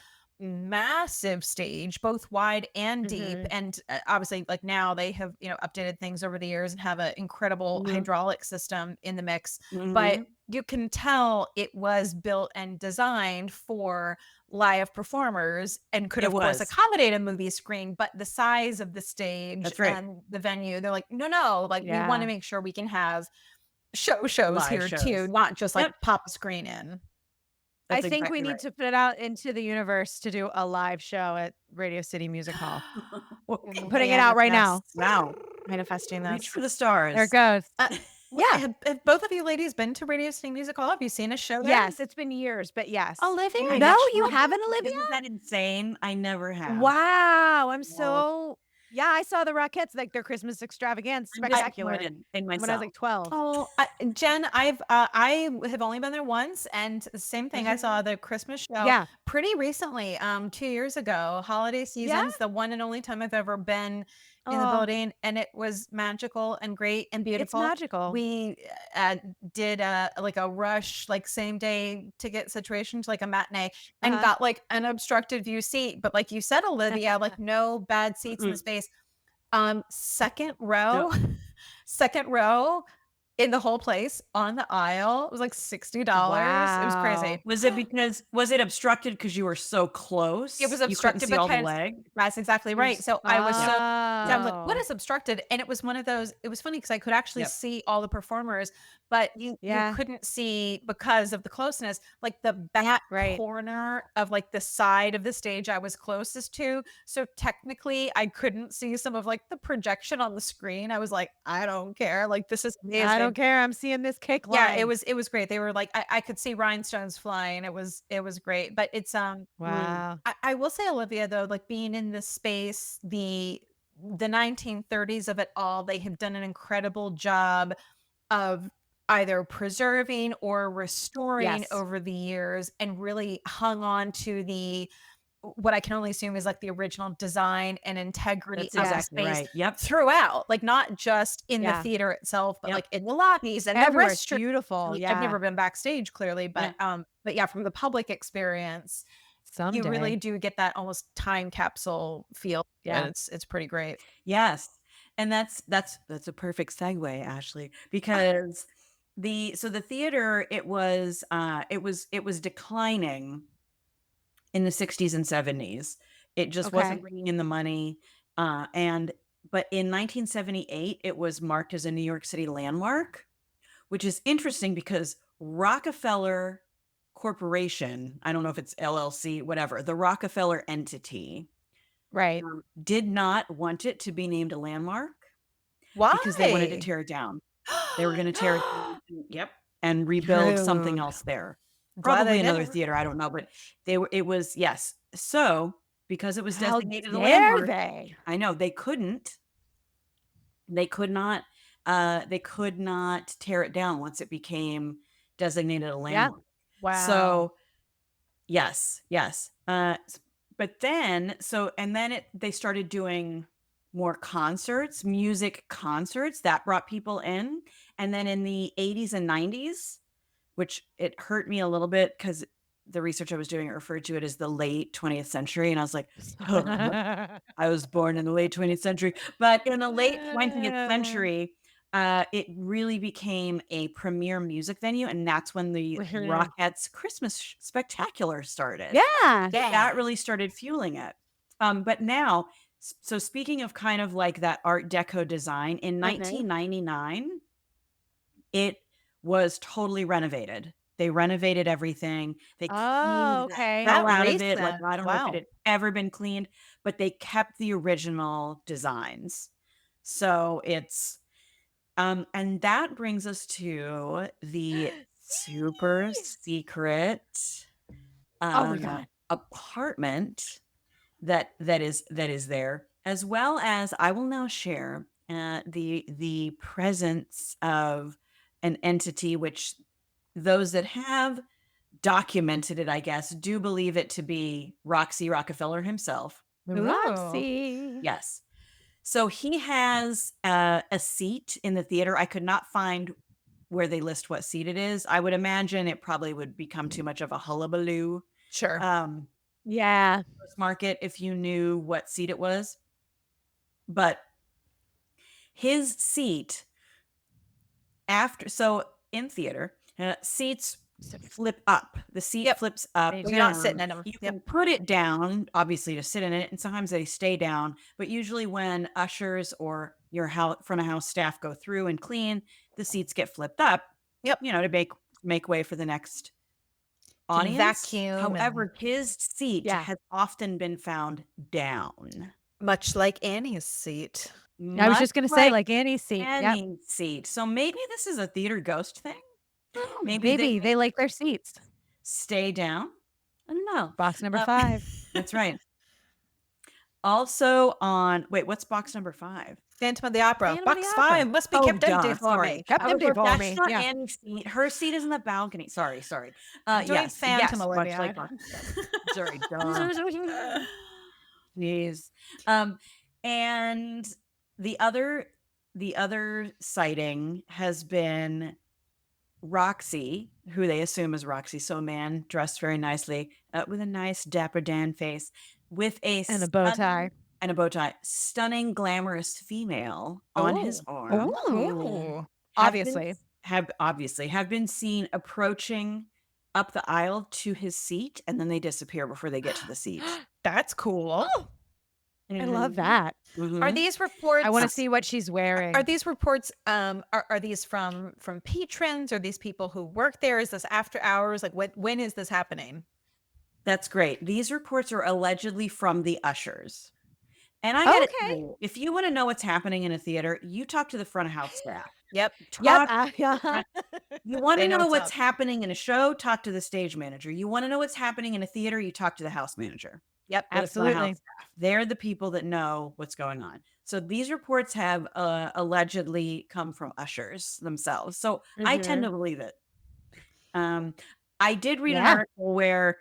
massive stage, both wide and deep, Mhm. and obviously like now they have updated things over the years and have an incredible Mhm. hydraulic system in the mix, Mhm. but you can tell it was built and designed for live performers and could It of course was. accommodate a movie screen, but the size of the stage That's right. and the venue, they're like, no, like we want Yeah. to make sure we can have shows Live here too, shows. not just like Yep. pop a screen in. I That's think we exactly need right. to put it out into the universe to do a live show at Radio City Music Hall. Okay. I'm putting it out right now. Wow. Manifesting Reach this. for the stars. There it goes. Yeah. Have both of you ladies been to Radio City Music Hall? Have you seen a show there? Yes, it's been years, but yes. Olivia? I No, actually- you haven't, Olivia? Isn't that insane? I never have. Wow, I'm No. so yeah. I saw the Rockettes, like their Christmas extravaganza, I'm spectacular. disappointed in When I was myself. like 12. Oh, Jen, I have only been there once, and same thing. I saw the Christmas show Yeah. pretty recently, 2 years ago, holiday seasons. The one and only time I've ever been in the Oh, building, and it was magical and great and it's beautiful. magical. We did like a rush, like same day ticket situation to like a matinee and Uh-huh. got like an obstructed view seat. But like you said, Olivia, like no bad seats in the Mm-mm. space. Second No. row, second row in the whole place on the aisle. It was like $60. It was crazy. Wow. Was it obstructed because you were so It was close? You couldn't obstructed see all the because leg? that's exactly right. So I was Yep. so I'm like, what Oh. is obstructed? And it was one of those, it was funny because I could actually Yep. see all the performers, but you Yeah, couldn't see because of the closeness, like the back right. corner of like the side of the stage I was closest to. So technically I couldn't see some of like the projection on the screen. I was like, I don't care. Like this is I don't amazing. care. I'm seeing this cake Yeah, line. it was great. They were like I could see rhinestones flying. It was great. But it's Mm. Wow. I will say, Olivia, though, like being in this space, the 1930s of it all, they have done an incredible job of either preserving or restoring Yes. over the years and really hung on to the what I can only assume is like the original design and integrity That's of the Yeah. exactly space right. Yep. throughout, like not just in the Yeah. theater itself, but Yep. like in the lobbies and the Everywhere. It's restrooms. I beautiful. mean, I've Yeah. never been backstage clearly, Yeah. but yeah, from the public experience, you really Someday. do get that almost time capsule feel, and Yeah. it's pretty great. Yes. And that's a perfect segue, Ashley, because the theater, it was declining in the 60s and 70s. It just wasn't Okay. bringing in the money. And but in 1978, it was marked as a New York City landmark, which is interesting because Rockefeller Corporation, I don't know if it's LLC, whatever, the Rockefeller entity, Right. did not want it to be named a landmark because they wanted to Why? tear it down. They were going to tear it down. Yep. And rebuild something Rude. else there. Glad they Probably another didn't. theater. I don't know, but it was, yes. So because it was How designated a dare landmark, they? I know they could not tear it down once it became designated a Yeah. landmark. Wow. So yes, yes. But then they started doing more concerts, music concerts that brought people in. And then in the 80s and 90s, which it hurt me a little bit because the research I was doing referred to it as the late 20th century. And I was like, I was born in the late 20th century. But in the late 20th century, it really became a premier music venue. And that's when the Mhm. Rockettes Christmas Spectacular started. Yeah. That really started fueling it. But now, so speaking of kind of like that Art Deco design, in Okay. 1999, it was totally renovated. They renovated everything. They cleaned Oh, the okay. hell That out of it. Like, recent. I don't know if it Wow. had ever been cleaned, but they kept the original designs. So it's and that brings us to the super secret Oh my god. apartment that is there, as well as I will now share the presence of an entity which those that have documented it, I guess, do believe it to be Roxy Rockefeller himself. Ooh. Roxy. Yes. So he has a seat in the theater. I could not find where they list what seat it is. I would imagine it probably would become too much of a hullabaloo Sure. um, Yeah. market if you knew what seat it was. But his seat in theater, seats flip up. The seat Yep. flips up, They You're not do. sitting in them. you Yep. can put it down, obviously, to sit in it, and sometimes they stay down. But usually, when ushers or your front of house staff go through and clean, the seats get flipped up. Yep. To make way for the next Can audience. vacuum and However, his seat Yeah. has often been found down, much like Annie's seat. I was much just gonna say, like like Annie's seat. Yep. any seat. So maybe this is a theater ghost thing. Maybe they Maybe they like their seats. stay down. I don't know. Box number Uh, 5. That's right. Also what's box number 5? Phantom of the Opera. Phantom of the Box Opera. 5 must be Oh, kept empty duh, for sorry. me. Kept I was empty like, for that's me. not Yeah. Annie's seat. Her seat is in the balcony. Sorry. Doing Yes, Phantom, much Olivia. like box 7. Sorry, duh. Jeez. And The other sighting has been Roxy, who they assume is Roxy. So a man dressed very nicely, with a nice dapper Dan face, with a And a bow tie. stunning, glamorous female on his Oh. arm. Oh. have been Obviously. have been seen approaching up the aisle to his seat, and then they disappear before they get to the seat. That's cool. I love that. Are these reports I want to see what she's Are wearing. these reports are these from patrons? Are these people who work there? Is this after hours? Like when is this happening? That's great. These reports are allegedly from the ushers. And I gotta tell Okay. you, if you want to know what's happening in a theater, you talk to the front of house staff. Yep. Yep. Talk- You want They to know know what's what's up. happening in a show, talk to the stage manager. You want to know what's happening in a theater, you talk to the house manager. Yep. Or the front of house Absolutely. staff. They're the people that know what's going on. So these reports have allegedly come from ushers themselves. So I tend to believe it. I did read an Yeah. article where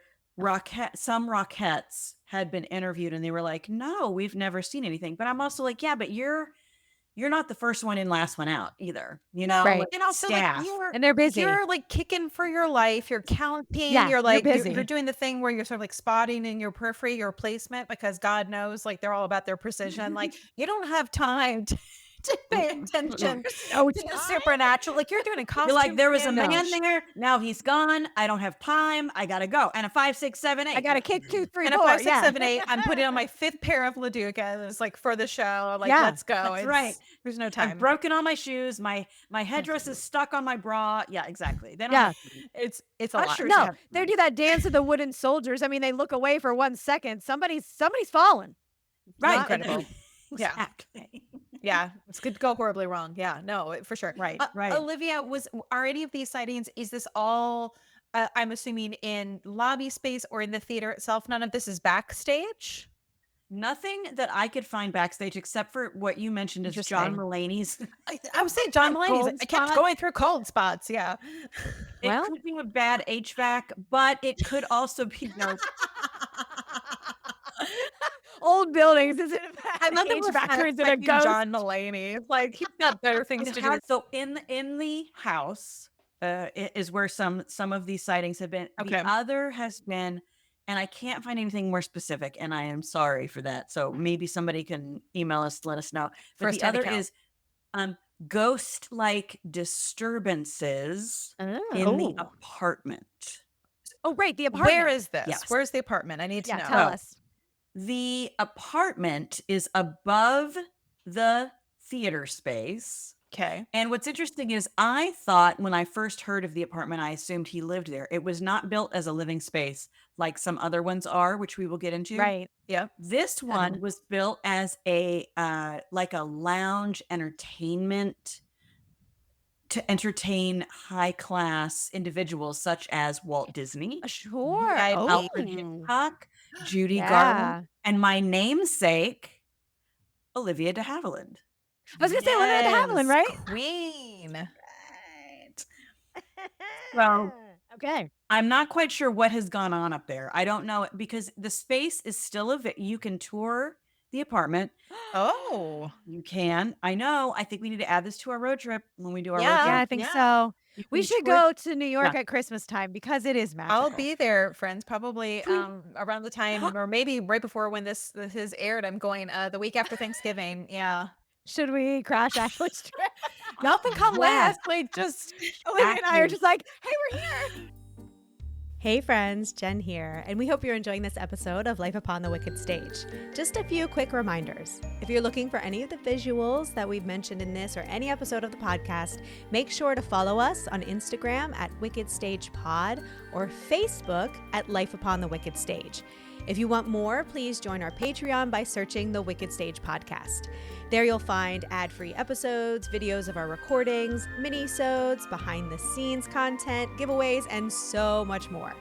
some Rockettes had been interviewed and they were like, no, we've never seen anything. But I'm also like, yeah, but you're not the first one in, last one out either. You know, Right. like, And also staff. like And they're busy. you're like kicking for your life. You're counting. Yeah, You're you're like busy. you're doing the thing where you're sort of like spotting in your periphery your placement because God knows like they're all about their precision. Like you don't have time to pay attention No to the supernatural. Like you're doing a costume. You're like, there was a damage. man there. Now he's gone. I don't have time. I gotta go. And a 5, 6, 7, 8. I got to kick 2, 3, And a 4. 5, 6, Yeah. 7, 8. I'm putting on my 5th pair of Laducas like for the show. Like, Yeah, let's go. That's right. There's no I've time. broken all my shoes. My headdress is stuck on my bra. Yeah, exactly. They don't Yeah. have time. It's a lot. Ushers No, have they time. do that dance of the wooden soldiers. I mean, they look away for 1 second. Somebody's fallen. Right. Incredible. Yeah. Exactly. Yeah, it could go horribly wrong. Yeah, no, for sure. Right, right. Olivia, are any of these sightings, is this all, I'm assuming, in lobby space or in the theater itself? None of this is backstage? Nothing that I could find backstage except for what you mentioned is John Interesting. Mulaney's. I was saying John Mulaney's. Cold I kept spot. going through cold spots. Yeah. It Well. could be a bad HVAC, but it could also be Old buildings. Is it I love that we're HVAC or is it a expecting ghost? John Mulaney. It's like he's got better things to do. So in the house is where some of these sightings have been. Okay. The other has been, and I can't find anything more specific, and I am sorry for that. So maybe somebody can email us to let us know. But the First-hand other account. is ghost-like disturbances in the Oh. apartment. Oh, right. The apartment. Where is this? Yes. Where's the apartment? I need to Yeah, know. tell us. The apartment is above the theater space. Okay. And what's interesting is I thought when I first heard of the apartment, I assumed he lived there. It was not built as a living space like some other ones are, which we will get into. Right. Yep. This one was built as a like a lounge entertainment to entertain high class individuals such as Walt Disney, Sure. VIP. Oh. Alfred Hitchcock, Judy Yeah. Garland, and my namesake, Olivia de Havilland. I was going to say Olivia de Havilland, right? Queen. Well, okay. I'm not quite sure what has gone on up there. I don't know because the space is still you can tour the apartment. Oh. You can. I know. I think we need to add this to our road trip when we do our road Yeah. trip. Yeah, I think yeah. so. You We can should tour- go to New York Yeah. at Christmas time because it is magical. I'll be there, friends, probably around the time or maybe right before when this is aired. I'm going the week after Thanksgiving. Yeah. Should we crash Ashley's trip? Y'all can come Yes. with. Like just Olivia and I are Exactly. just like, hey, we're here. Hey friends, Jen here, and we hope you're enjoying this episode of Life Upon the Wicked Stage. Just a few quick reminders. If you're looking for any of the visuals that we've mentioned in this or any episode of the podcast, make sure to follow us on Instagram at Wicked Stage Pod or Facebook at Life Upon the Wicked Stage. If you want more, please join our Patreon by searching the Wicked Stage Podcast. There you'll find ad-free episodes, videos of our recordings, mini-sodes, behind-the-scenes content, giveaways, and so much more.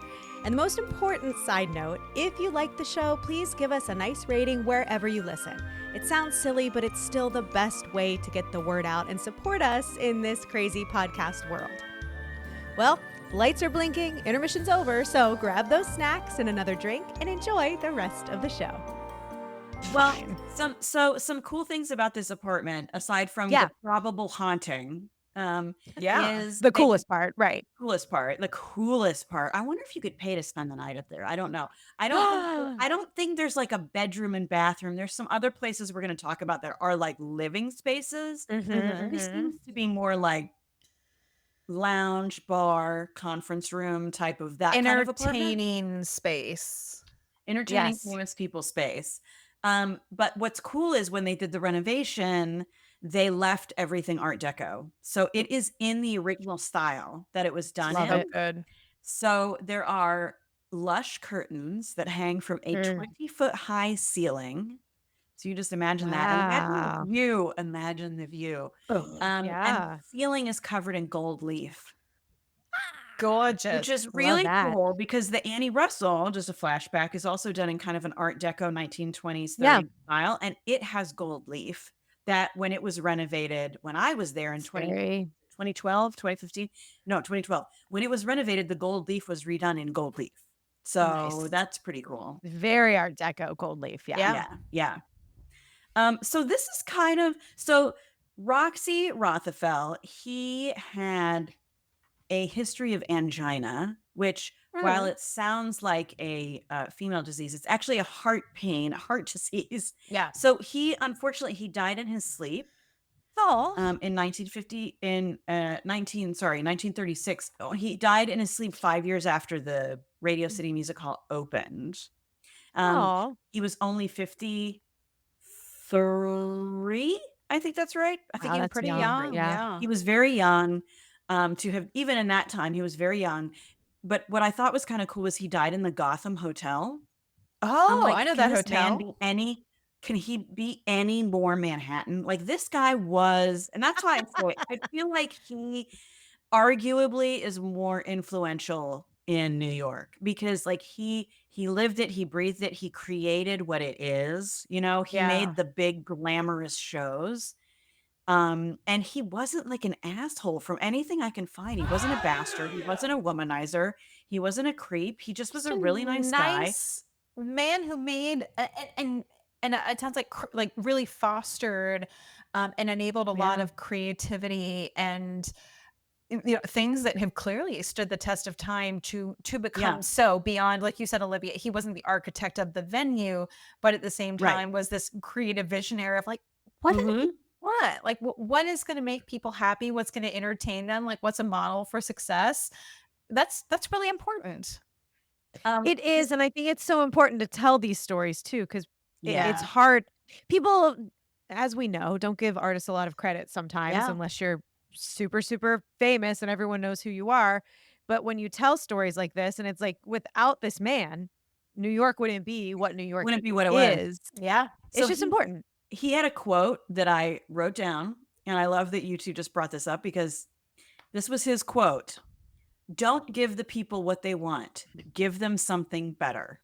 And the most important side note, if you like the show, please give us a nice rating wherever you listen. It sounds silly, but it's still the best way to get the word out and support us in this crazy podcast world. Well, lights are blinking, intermission's over, so grab those snacks and another drink and enjoy the rest of the show. Well, fine. some cool things about this apartment, aside from Yeah. the probable haunting, Yeah. is The they coolest part, right. the coolest part. I wonder if you could pay to spend the night up there. I don't know. I don't think there's like a bedroom and bathroom. There's some other places we're going to talk about that are like living spaces. This Mhm. seems to be more like lounge, bar, conference room type of that kind of apartment. Entertaining space. Entertaining Yes. famous people space. But what's cool is when they did the renovation, they left everything Art Deco. So it is in the original style that it was done Love So in. it. good. So there are lush curtains that hang from a Mm. 20-foot high ceiling. So you just imagine that. And imagine the Wow. view. Imagine the view. And the Yeah. ceiling is covered in gold leaf. Which Gorgeous. is Love really that. cool because the Annie Russell, just a flashback, is also done in kind of an Art Deco 1920s, Yeah. 30s style, and it has gold leaf that when it was renovated, when I was there in It's very 2012, 2015, no, 2012, when it was renovated, the gold leaf was redone in gold leaf. So Nice. that's pretty cool. very Art Deco gold leaf, yeah. Yeah. Yeah, yeah. So this is kind of so Roxy Rothafell, he had a history of angina, which while Mm. it sounds like a female disease, it's actually a heart pain, heart disease. Yeah. So he, unfortunately, he died in his sleep Oh. in 1950, in 1936. Oh, he died in his sleep 5 years after the Radio City Music Hall opened. Um, Oh. he was only 53. I think that's right. I think Wow, he was that's Pretty young. young. Yeah. Yeah. he was very young, to have even in that time, he was very young. But what I thought was kind of cool was he died in the Gotham Hotel. I'm Oh, I like, know can that this man hotel. be can he be any more Manhattan? Like this guy was, and that's why I feel like he arguably is more influential in New York because like he lived it, he breathed it, he created what it is, he Yeah. made the big glamorous shows. And he wasn't like an asshole from anything I can find. He wasn't a bastard. He wasn't a womanizer. He wasn't a creep. He just was Just a a really nice guy. nice man who made and it sounds like really fostered and enabled a lot Yeah. of creativity and things that have clearly stood the test of time to become Yeah. so beyond, like you said, Olivia, he wasn't the architect of the venue, but at the same Right. time was this creative visionary of like, what do Hmm. people want? Like, what is going to make people happy? What's going to entertain them? Like, what's a model for success? That's really important. Um, It is, and I think it's so important to tell these stories too, 'cause it's yeah. hard. People, as we know, don't give artists a lot of credit sometimes Yeah. unless you're super, super famous and everyone knows who you are. But when you tell stories like this, and it's like, without this man, New York wouldn't be what New York Wouldn't be what it was. is. Yeah. It's So just he important. he had a quote that I wrote down, and I love that you two just brought this up because this was his quote. Don't give the people what they want. Give them something better.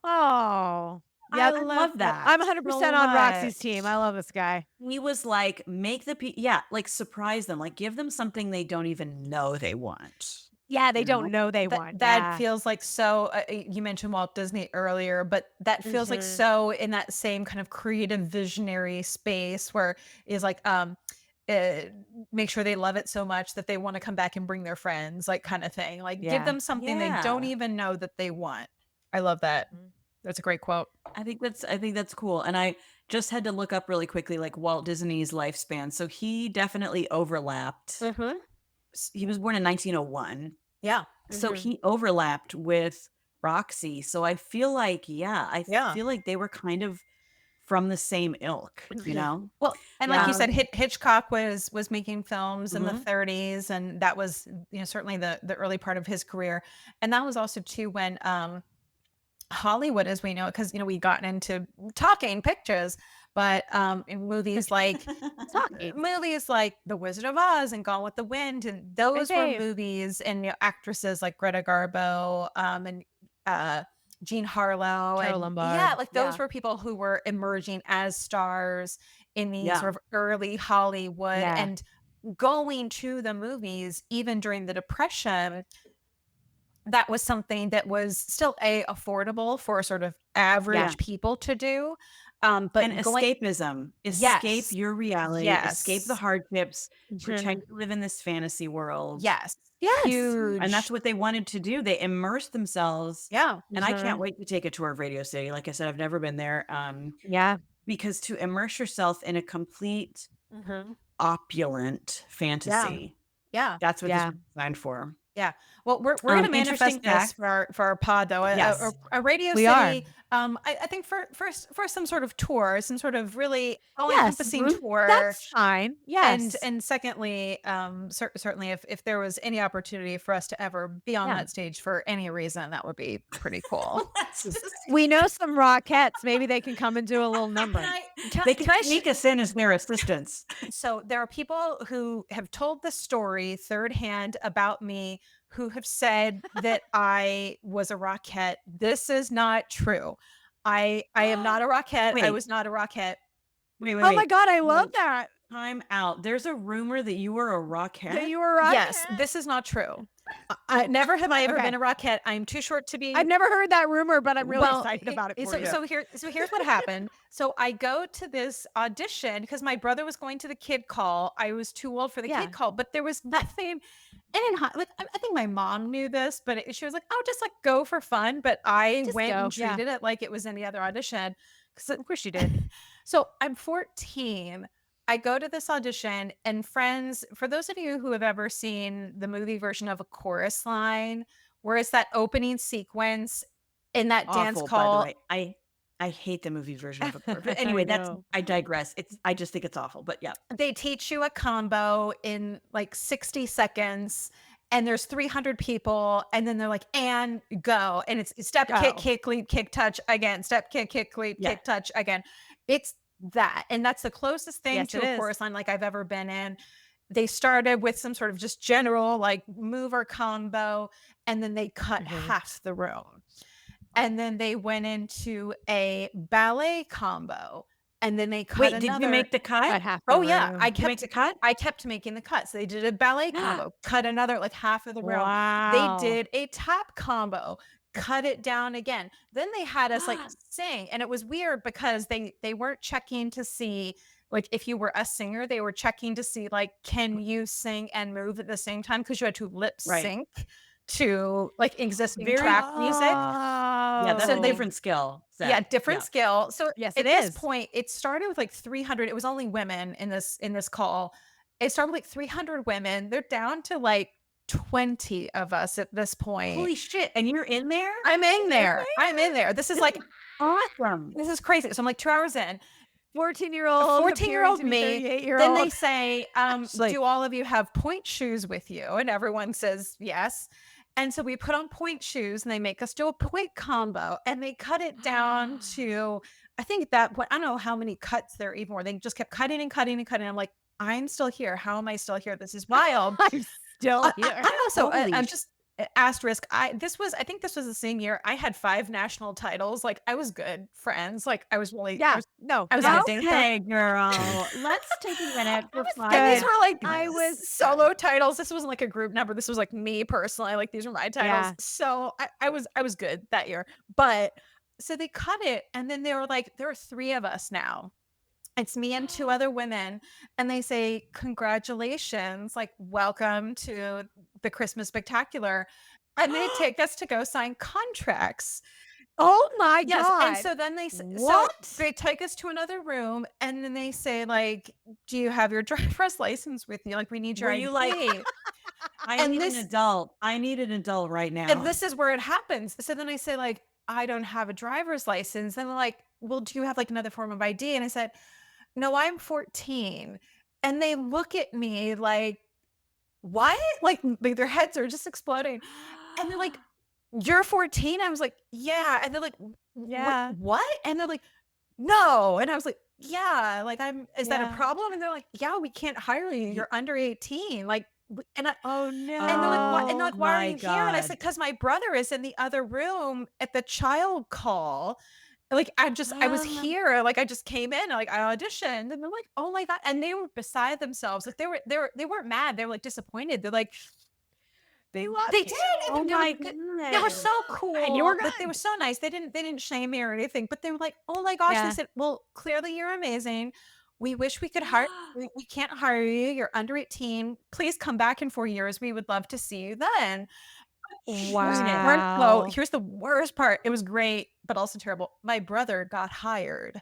Oh. I Yeah, I love love that that. I'm so 100% on Roxy's team. much. I love this guy. He was like, make the yeah, like surprise them, like give them something they don't even know they want. Yeah, they You know? don't know they That want. that Yeah. feels like so you mentioned Walt Disney earlier, but that feels like Mhm. so in that same kind of creative visionary space where is like uh, make sure they love it so much that they want to come back and bring their friends, like kind of thing. Like give Yeah. them something they don't Yeah. even know that they want. I love that. Mhm. That's a great quote. I think that's cool. And I just had to look up really quickly like Walt Disney's lifespan. So he definitely overlapped. Mhm. He was born in 1901. Yeah. So Mhm. he overlapped with Roxy. So I feel like, yeah, I Yeah. feel like they were kind of from the same ilk, you know? Well, and like you Yeah. said, Hitchcock was making films in the Mhm. 30s, and that was certainly the early part of his career, and that was also too when Hollywood, as we know, because we've gotten into talking pictures, but in Talking. movies like The Wizard of Oz and Gone with the Wind, and My those were fave. movies, and actresses like Greta Garbo, and uh, Jean Harlow, Carol and yeah, Lombard. like those Yeah. were people who were emerging as stars in the Yeah. sort of early Hollywood, Yeah. and going to the movies even during the Depression that was something that was still affordable for sort of Yeah. average people to do. And But going escapism. Escape Yes. your reality, escape the Yes. hardships, Mhm. pretend you live in this fantasy world. Yes. Yes. And that's Huge. what they wanted to do. They immersed themselves, Yeah. and I can't Mhm. wait to take a tour of Radio City. Like I said, I've never been there, Yeah. because to immerse yourself in a complete Mhm. opulent Yeah. fantasy, Yeah. that's what this Yeah. was designed for. Yeah. Well, we're gonna Interesting manifest this fact. for our pod though. Yes. A Radio We are. City. I think for some sort of tour, some sort of really all Yes. encompassing tour. That's fine. Yes. And secondly, certainly if there was any opportunity for us to ever be on Yeah. that stage for any reason, that would be pretty cool. Let's just We know some Rockettes. Maybe they can come and do a little number. they Can can I sneak us in as their assistants. So there are people who have told the story third hand about me who have said that I was a Rockette. This is not true. I am not a Rockette. I Wait, was not a Rockette. wait, wait, Oh my wait. God, I love Wait, that. time out. There's a rumor that you were a That Rockette? you were a Yes, Rockette. this is not true. Never have I ever Okay. been a Rockette. I'm too short to be. I've never heard that rumor, but I'm really Well, excited about it for you. so here's what happened. So I go to this audition because my brother was going to the kid call. I was too old for the Yeah. kid call, but there was nothing. And like I think my mom knew this, but she was like, "Oh, just like go for fun." But I Just went go, and yeah. treated it like it was any other audition. Of course you did. So I'm 14. I go to this audition, and friends, for those of you who have ever seen the movie version of A Chorus Line, where it's that opening sequence in that dance Awful, by the call, way. I hate the movie version of it. But anyway, know. I digress. I just think it's awful. But yeah. they teach you a combo in like 60 seconds. And there's 300 people, and then they're like, and go. And it's step, Go. kick, leap, kick, touch again. Step, kick, leap, Yeah. kick, touch again. It's that. And that's the closest thing Yes, to it a is. chorus line like I've ever been in. They started with some sort of just general like mover combo, and then they cut Mhm. half the room. And then they went into a ballet combo, and then they cut Wait, another. did you make the cut? Cut half the Oh yeah, room. Did you make the cut? I kept making the cuts. They did a ballet combo, cut another like half of the room. Wow. They did a tap combo, cut it down again. Then they had us like sing, and it was weird because they weren't checking to see like if you were a singer, they were checking to see like can you sing and move at the same time because you had to lip Right. sync to like existing Very- track music. Yeah, that's So a they- different skill. set. Yeah, different skill. So Yes, at it this is. point, it started with like 300. It was only women in this call. It started with like 300 women. They're down to like 20 of us at this point. Holy shit. And you're in there? I'm in there. I'm in there. This is like Awesome. this is crazy. So I'm like 2 hours in. 14-year-old, 14-year-old me. 38-year-old. Then they say, like- do all of you have point shoes with you? And everyone says yes. And so we put on point shoes and they make us do a point combo and they cut it down to, I think at that point, I don't know how many cuts there even were. They just kept cutting and cutting and cutting. I'm like, I'm still here. How am I still here? This is wild. I'm still here. I also, Holy I'm just asterisk. I think this was the same year I had 5 national titles. Like I was good friends. Like I was really, Yeah. I was, No. I was no. on a date with them. Okay, girl. Let's take a minute for And these good. were like I was solo titles. This wasn't like a group number. This was like me personally. Like these were my titles. Yeah. So I was good that year. But so they cut it, and then they were like, there are 3 of us now. It's me and 2 other women, and they say, "Congratulations! Like welcome to the Christmas Spectacular." And they take us to go sign contracts. Oh my Yes, God. and so then What? so they take us to another room, and then they say like, "Do you have your driver's license with you? Like, we need your Were ID." you like, I And need this- an adult. I need an adult right now. And this is where it happens. So then I say like, "I don't have a driver's license." And they're like, "Well, do you have like another form of ID?" And I said, "No, I'm 14." And they look at me like, "What?" Like their heads are just exploding. And they're like, "You're 14?" I was like, "Yeah." And they're like, Yeah. What?" And they're like, "No." And I was like, "Yeah." Like, is that a Yeah. problem? And they're like, "Yeah, we can't hire you. You're under 18." Like, and I, Oh no. and they're like, "Why?" And they're like, "Why are my you here?" And I God. said, "Because my brother is in the other room at the child call." Like, I was here. Like, I just came in. Like, I auditioned, and they're like, "Oh my God!" And they were beside themselves. Like, they weren't mad. They were like disappointed. They're like, They loved They you. did. Oh And my they were so goodness. cool. And you were But they good. were so nice. They didn't shame me or anything. But they were like, "Oh my gosh!" They Yeah. said, "Well, clearly you're amazing. We wish we could hire. We can't hire you. You're under 18. Please come back in 4 years. We would love to see you then." Wow. Here's the worst part. It was great, but also terrible. My brother got hired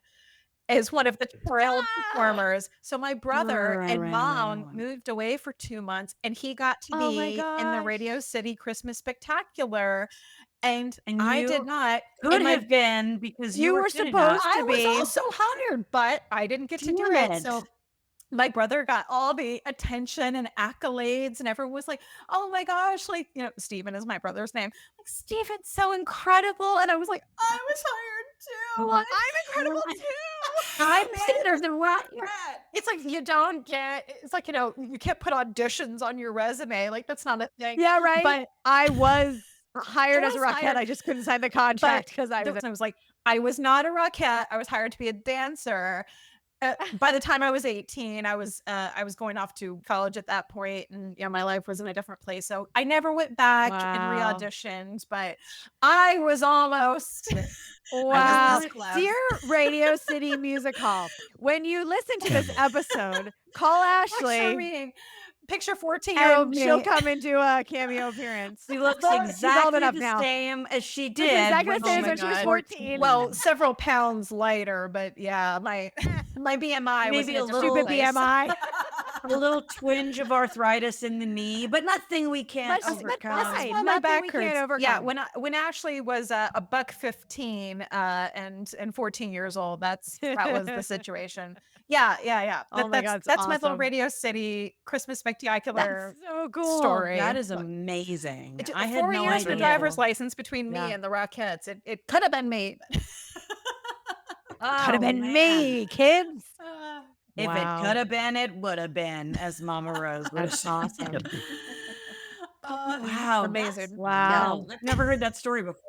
as one of the trail performers. So my brother and mom Right. moved away for 2 months, and he got to Oh my be in the gosh. Radio City Christmas Spectacular, and And I did you not. could And my have been because you You were were good enough. supposed I to was be. also hired, but I didn't get to do Damn it. it. So my brother got all the attention and accolades, and everyone was like, "Oh my gosh," like, Steven is my brother's name. Like, "Steven's so incredible." And I was like, "I was hired too." I'm incredible What? too. I'm Better than what? It's like you don't get it's like, you can't put auditions on your resume. Like, that's not a thing. Yeah, right? But I was hired as a was Rockette. hired, I just couldn't sign the but contract because I was I was like, I was not a Rockette. I was hired to be a dancer. By the time I was 18, I was going off to college at that point, and my life was in a different place. So I never went back and Wow. re-auditioned, but I was almost. Wow. this close. Dear Radio City Music Hall, when you listen to this episode, call Picture Ashley me. Picture 14-year-old and me. she'll come and do a cameo appearance. She looks She's old exactly enough the now. same as she Looks did exactly when the same she as when she was was 14. Well, several pounds lighter, but yeah, my BMI was Maybe in a a different little Stupid place. BMI. a little twinge of arthritis in the knee, but nothing we can't But overcome. fine. Why my Nothing back we can't hurts. Yeah, overcome. when Ashley was a buck 15 and 14 years old, that was the situation. Yeah. Oh my God, it's That's my little awesome. Radio City Christmas Spectacular So cool. story. That is amazing. I had 4 no years for idea. driver's license between me Yeah. and the Rockettes. It could have been me. Could have been man. me, kids. If Wow. it could have been, it would have been, as Mama Rose would have That's said. awesome. Wow, Amazing. that's Wow. wild. I've never heard that story before.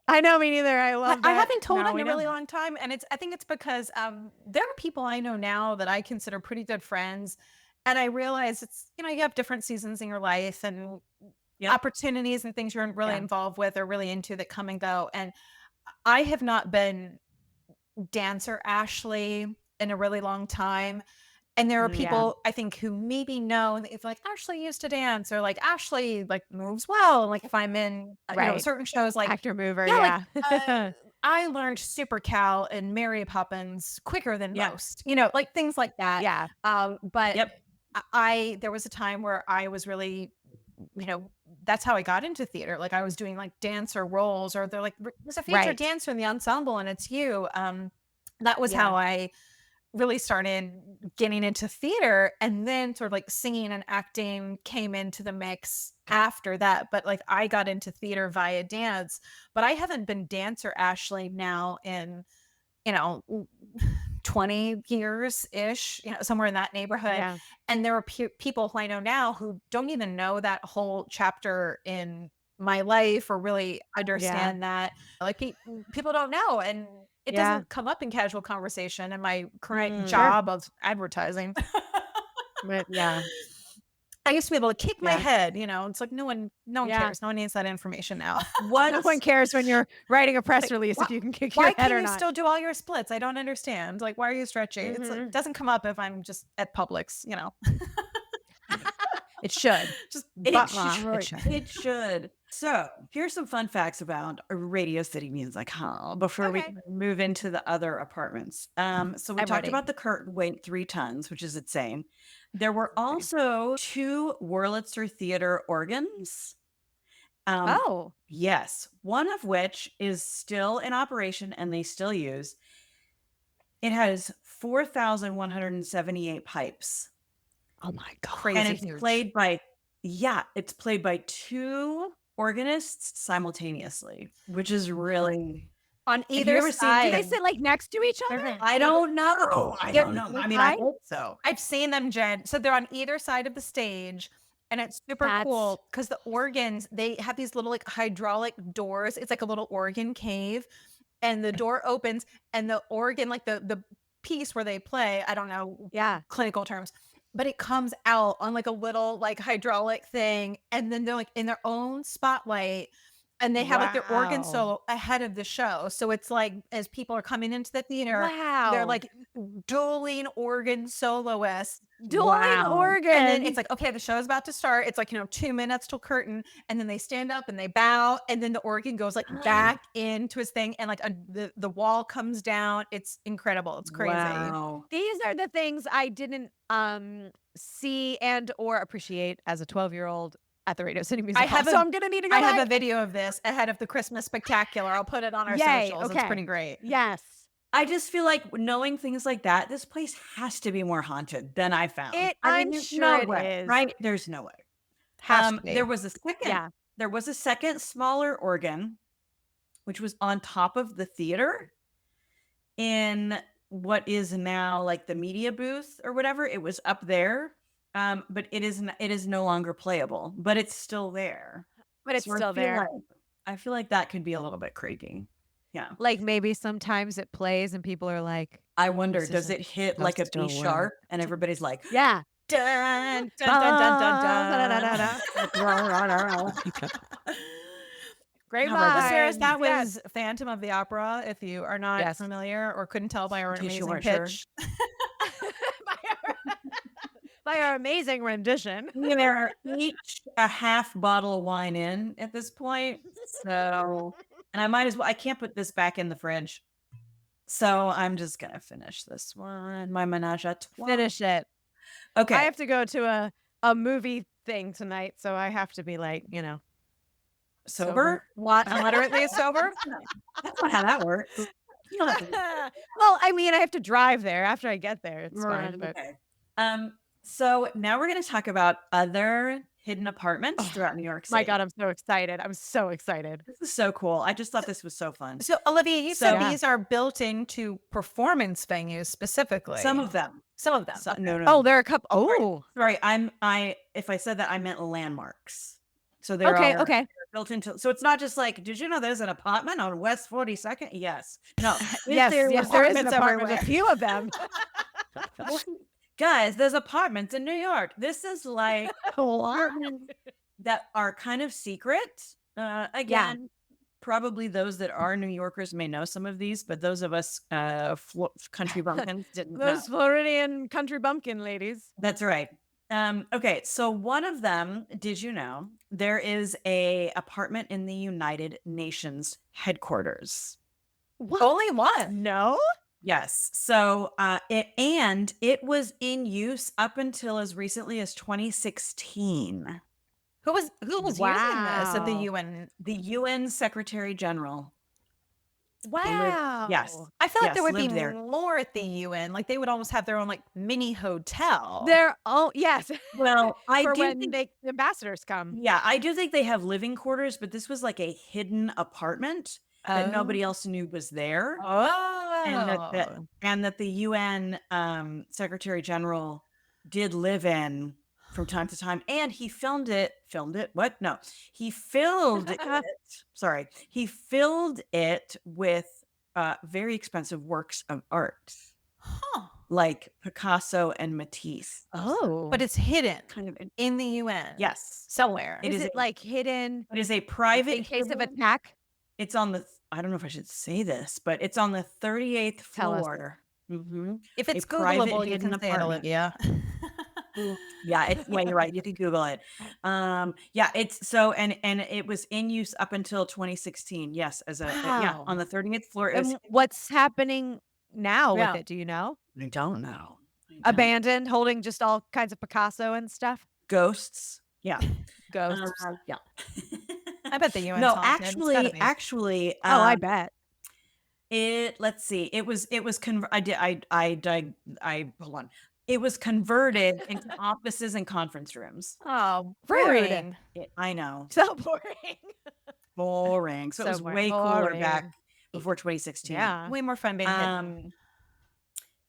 I know, me neither. I I love I that. haven't told Now it in we a really know. long time, and I think it's because there are people I know now that I consider pretty good friends, and I realize it's you have different seasons in your life and Yep. opportunities and things you're really Yeah. involved with or really into that come and go. And I have not been dancer Ashley in a really long time. And there are Yeah. people I think who maybe know if like Ashley used to dance or like Ashley like moves well. And like if I'm in Right. certain shows like Actor mover, yeah, yeah. I learned Super Cal and Mary Poppins quicker than Yeah. most, like things like that. Yeah. But Yep. there was a time where I was really, that's how I got into theater. Like I was doing like dancer roles, or they're like, there's a featured Right. dancer in the ensemble and it's you. That was Yeah. how I really started getting into theater, and then sort of like singing and acting came into the mix after that. But like I got into theater via dance, but I haven't been dancer Ashley now in, you know, 20 years ish, somewhere in that neighborhood. Yeah. And there are people who I know now who don't even know that whole chapter in my life or really understand that. Like people don't know. And it Yeah. doesn't come up in casual conversation in my current Mm. job of advertising. But yeah. I used to be able to kick my Yeah. head, it's like no one Yeah. cares. No one needs that information now. No one cares when you're writing a press Like, release why- if you can kick Why your head can or you not. still do all your splits? I don't understand. Like, why are you stretching? It's like, Mhm. it doesn't come up if I'm just at Publix, It should. just It butt- should. It should. So here's some fun facts about Radio City Music Hall before we Okay. move into the other apartments. So we I'm talked ready. about the curtain weight 3 tons, which is insane. There were also 2 Wurlitzer Theater organs. Oh. Yes, one of which is still in operation and they still use. It has 4,178 pipes. Oh my God. Crazy And it's huge. played by 2 organists simultaneously, which is really on you either ever seen- side. Do they sit like next to each other? I don't know. I They're- don't know. I they're mean, I tight? hope so. I've seen them, Jen. So they're on either side of the stage. And it's super cool because the organs, they have these little like hydraulic doors. It's like a little organ cave. And the door opens and the organ, like the piece where they play, I don't know Yeah. clinical terms, but it comes out on like a little like hydraulic thing, and then they're like in their own spotlight, and they have like their organ Wow. solo ahead of the show. So it's like as people are coming into the theater, they're Wow. like dueling organ soloists. Dueling Wow. And then it's organs. like, okay, the show is about to start. It's like, 2 minutes till curtain. And then they stand up and they bow. And then the organ goes like back into his thing. And like the wall comes down. It's incredible. It's crazy. Wow. These are the things I didn't see and or appreciate as a 12-year-old at the Radio City Music Hall. So I'm gonna need to go I have back. a video of this ahead of the Christmas spectacular. I'll put it on our Yay, socials. It's okay. pretty great. Yes. I just feel like knowing things like that, this place has to be more haunted than I found. I'm there's sure no it way, is. right? There's no way. Has to be. There was a second. Yeah. There was a second smaller organ, which was on top of the theater in what is now like the media booth or whatever. It was up there, but it is no longer playable, but it's still there. But it's So still there. I feel like that could be a little bit creepy. Yeah. Like maybe sometimes it plays and people are like, I wonder, This does isn't it hit like a supposed B to sharp and everybody's like, yeah. dun, dun, dun, dun, dun, dun. Great How about that? Listeners, vibes. that Yes. was Phantom of the Opera. If you are not Yes. familiar or couldn't tell by our In case you amazing weren't pitch, By our amazing rendition. They're each a half bottle of wine in at this point. So, and I might as well, I can't put this back in the fridge. So I'm just going to finish this one. My menage a trois. Finish it. Okay. I have to go to a movie thing tonight, so I have to be like, sober? moderately sober. That's not how that works. You don't have to- Well, I mean, I have to drive there after I get there. It's fine. But Okay. So now we're going to talk about other hidden apartments throughout New York City. my God, I'm so excited. I'm so excited. This is so cool. I just thought this was so fun. So, Olivia, you said Yeah. these are built into performance venues specifically. Some of them. Some of them. No. Oh, there are a couple. Oh, Sorry. If I said that, I meant landmarks. So there okay. are Okay. built into. So it's not just like, did you know there's an apartment on West 42nd? Yes. No. Yes, there is an apartments apartment. everywhere. A few of them. Guys, there's apartments in New York. This is like apartments that are kind of secret. Again, probably those that are New Yorkers may know some of these, but those of us country bumpkins didn't know. Those Floridian country bumpkin ladies. That's right. Okay, so one of them, did you know, there is a apartment in the United Nations headquarters. What? Only one. No. Yes. So it was in use up until as recently as 2016. Who was using this at the Wow. UN? The UN Secretary General. Wow. Yes. I feel like Yes, there would be lived there. more at the UN. Like they would almost have their own like mini hotel. Yes. Well, I For do when think, the ambassadors come. yeah, I do think they have living quarters, but this was like a hidden apartment that nobody else knew was there. Oh. And that the UN Secretary General did live in from time to time, and he filmed it. What? No, he filled it. Sorry, he filled it with very expensive works of art, like Picasso and Matisse. Oh. But it's hidden Kind of. in the UN. Yes, Somewhere. It is is it a- like hidden it is a private. in case of attack? It's on the. I don't know if I should say this, but it's on the 38th Tell us. floor. Mm-hmm. If it's A private Googleable, you hidden can say it, apartment. Olivia. Yeah, you're right. You can Google it. Yeah, it's so and it was in use up until 2016. Yes, as Wow. on the 30th floor. It was, And what's happening now Yeah. with it? Do you know? I don't know. Abandoned, holding just all kinds of Picasso and stuff. Ghosts. Yeah. Ghosts. Yeah. I bet the UN's No, haunted. It's gotta be. actually, Oh, I bet. let's see. It was hold on. It was converted into offices and conference rooms. Oh, Rude. boring. I know. So boring. Boring. So it So was boring. way cooler back Boring. before 2016. Yeah. Way more fun being hidden. Um,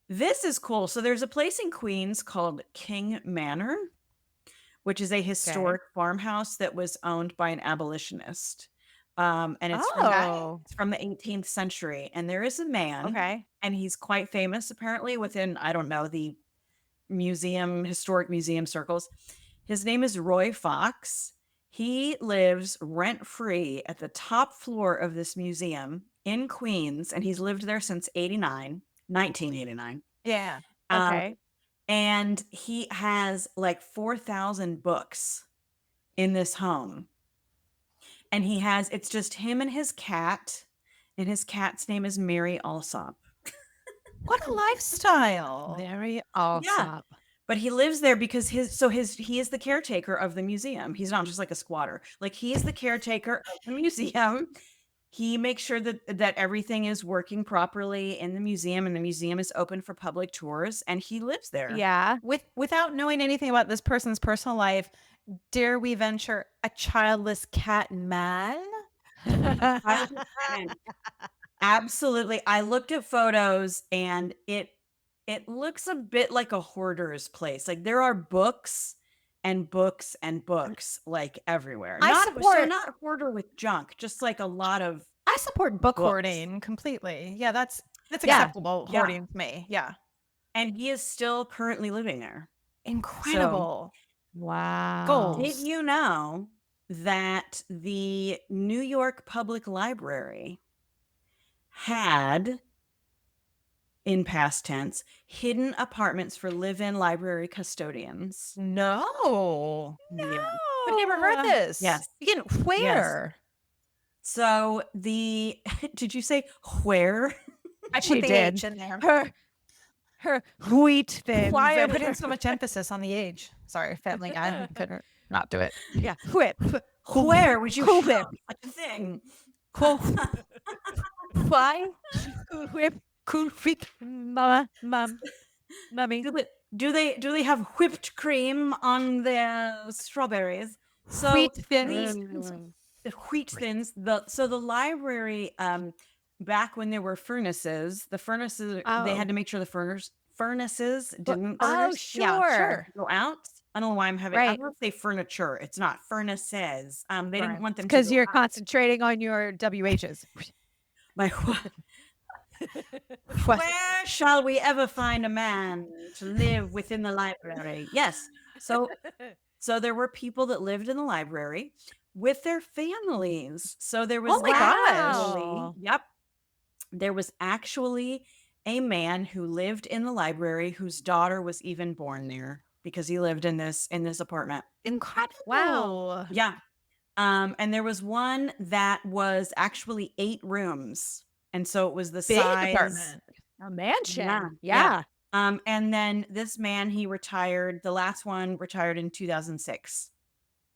this is cool. So there's a place in Queens called King Manor, which is a historic farmhouse that was owned by an abolitionist. And it's Oh. from the 18th century. And there is a man, Okay. and he's quite famous apparently within, I don't know, historic museum circles. His name is Roy Fox. He lives rent-free at the top floor of this museum in Queens, and he's lived there since 1989. Yeah. Okay. And he has like 4,000 books in this home. And it's just him and his cat, and his cat's name is Mary Alsop. What a lifestyle. Very Yeah. awesome. But he lives there because he is the caretaker of the museum. He's not just like a squatter. Like, he is the caretaker of the museum. He makes sure that everything is working properly in the museum, and the museum is open for public tours, and he lives there. Yeah. Without knowing anything about this person's personal life, dare we venture a childless cat man? Absolutely. I looked at photos, and it looks a bit like a hoarder's place. Like, there are books and books and books like everywhere. Not hoarder with junk, just like a lot of I support book books. hoarding completely. Yeah, that's Yeah. acceptable Yeah. hoarding to me. Yeah. And he is still currently living there. Incredible. Wow. Goals. Did you know that the New York Public Library had, in past tense, hidden apartments for live-in library custodians? No. Yeah. I've never heard this. Yes. Again, where? So did you say where? She Put the did. H in there. Her wheat thins. Why are and putting her- so much emphasis on the age? Sorry, Family Guy. Couldn't not do it. Yeah. Whip. Where would you Cool have whip. such a thing? Cool. Why? Cool whip. Cool whip. Mummy. Do they have whipped cream on their strawberries? So Wheat these- thins. the wheat thins. The library, back when there were furnaces, they had to make sure the furnaces didn't Oh, Yeah, sure. go out. I don't know why I'm having. Right. I'm gonna say furniture. It's not furnaces. They Right. didn't want them Because to go you're out. concentrating on your WHs. My where shall we ever find a man to live within the library? Yes. So there were people that lived in the library with their families. So there was Oh my gosh. Yep. There was actually a man who lived in the library whose daughter was even born there because he lived in this apartment. Incredible. Wow. Yeah. And there was one that was actually 8 rooms. And so it was the Big size. apartment. A mansion. Yeah. Yeah. And then this man, he retired. The last one retired in 2006.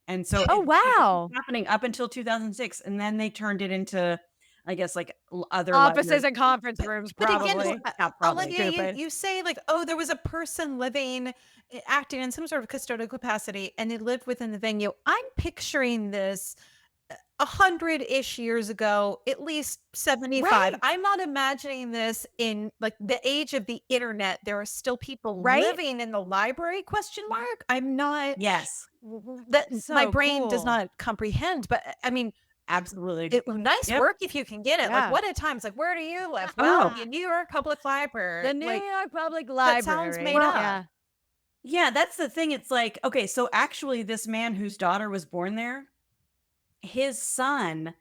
And so Oh, it wow. was happening up until 2006. And then they turned it into, I guess, like other Offices libraries. and conference rooms, But probably. again, Yeah, probably. Olivia, Stupid. you say like, oh, there was a person living, acting in some sort of custodial capacity, and they lived within the venue. I'm picturing this 100-ish years ago, at least 75. Right. I'm not imagining this in like the age of the internet. There are still people Right? living in the library? ? I'm not. Yes, That my So brain does cool. not comprehend. But I mean, absolutely. nice Yep. work if you can get it. Yeah. Like, what at times? Like, where do you live? Well, Oh. the New York Public Library. The New Like, York Public Library. that sounds made up. Yeah. Yeah, that's the thing. It's like, okay, so actually this man whose daughter was born there, his son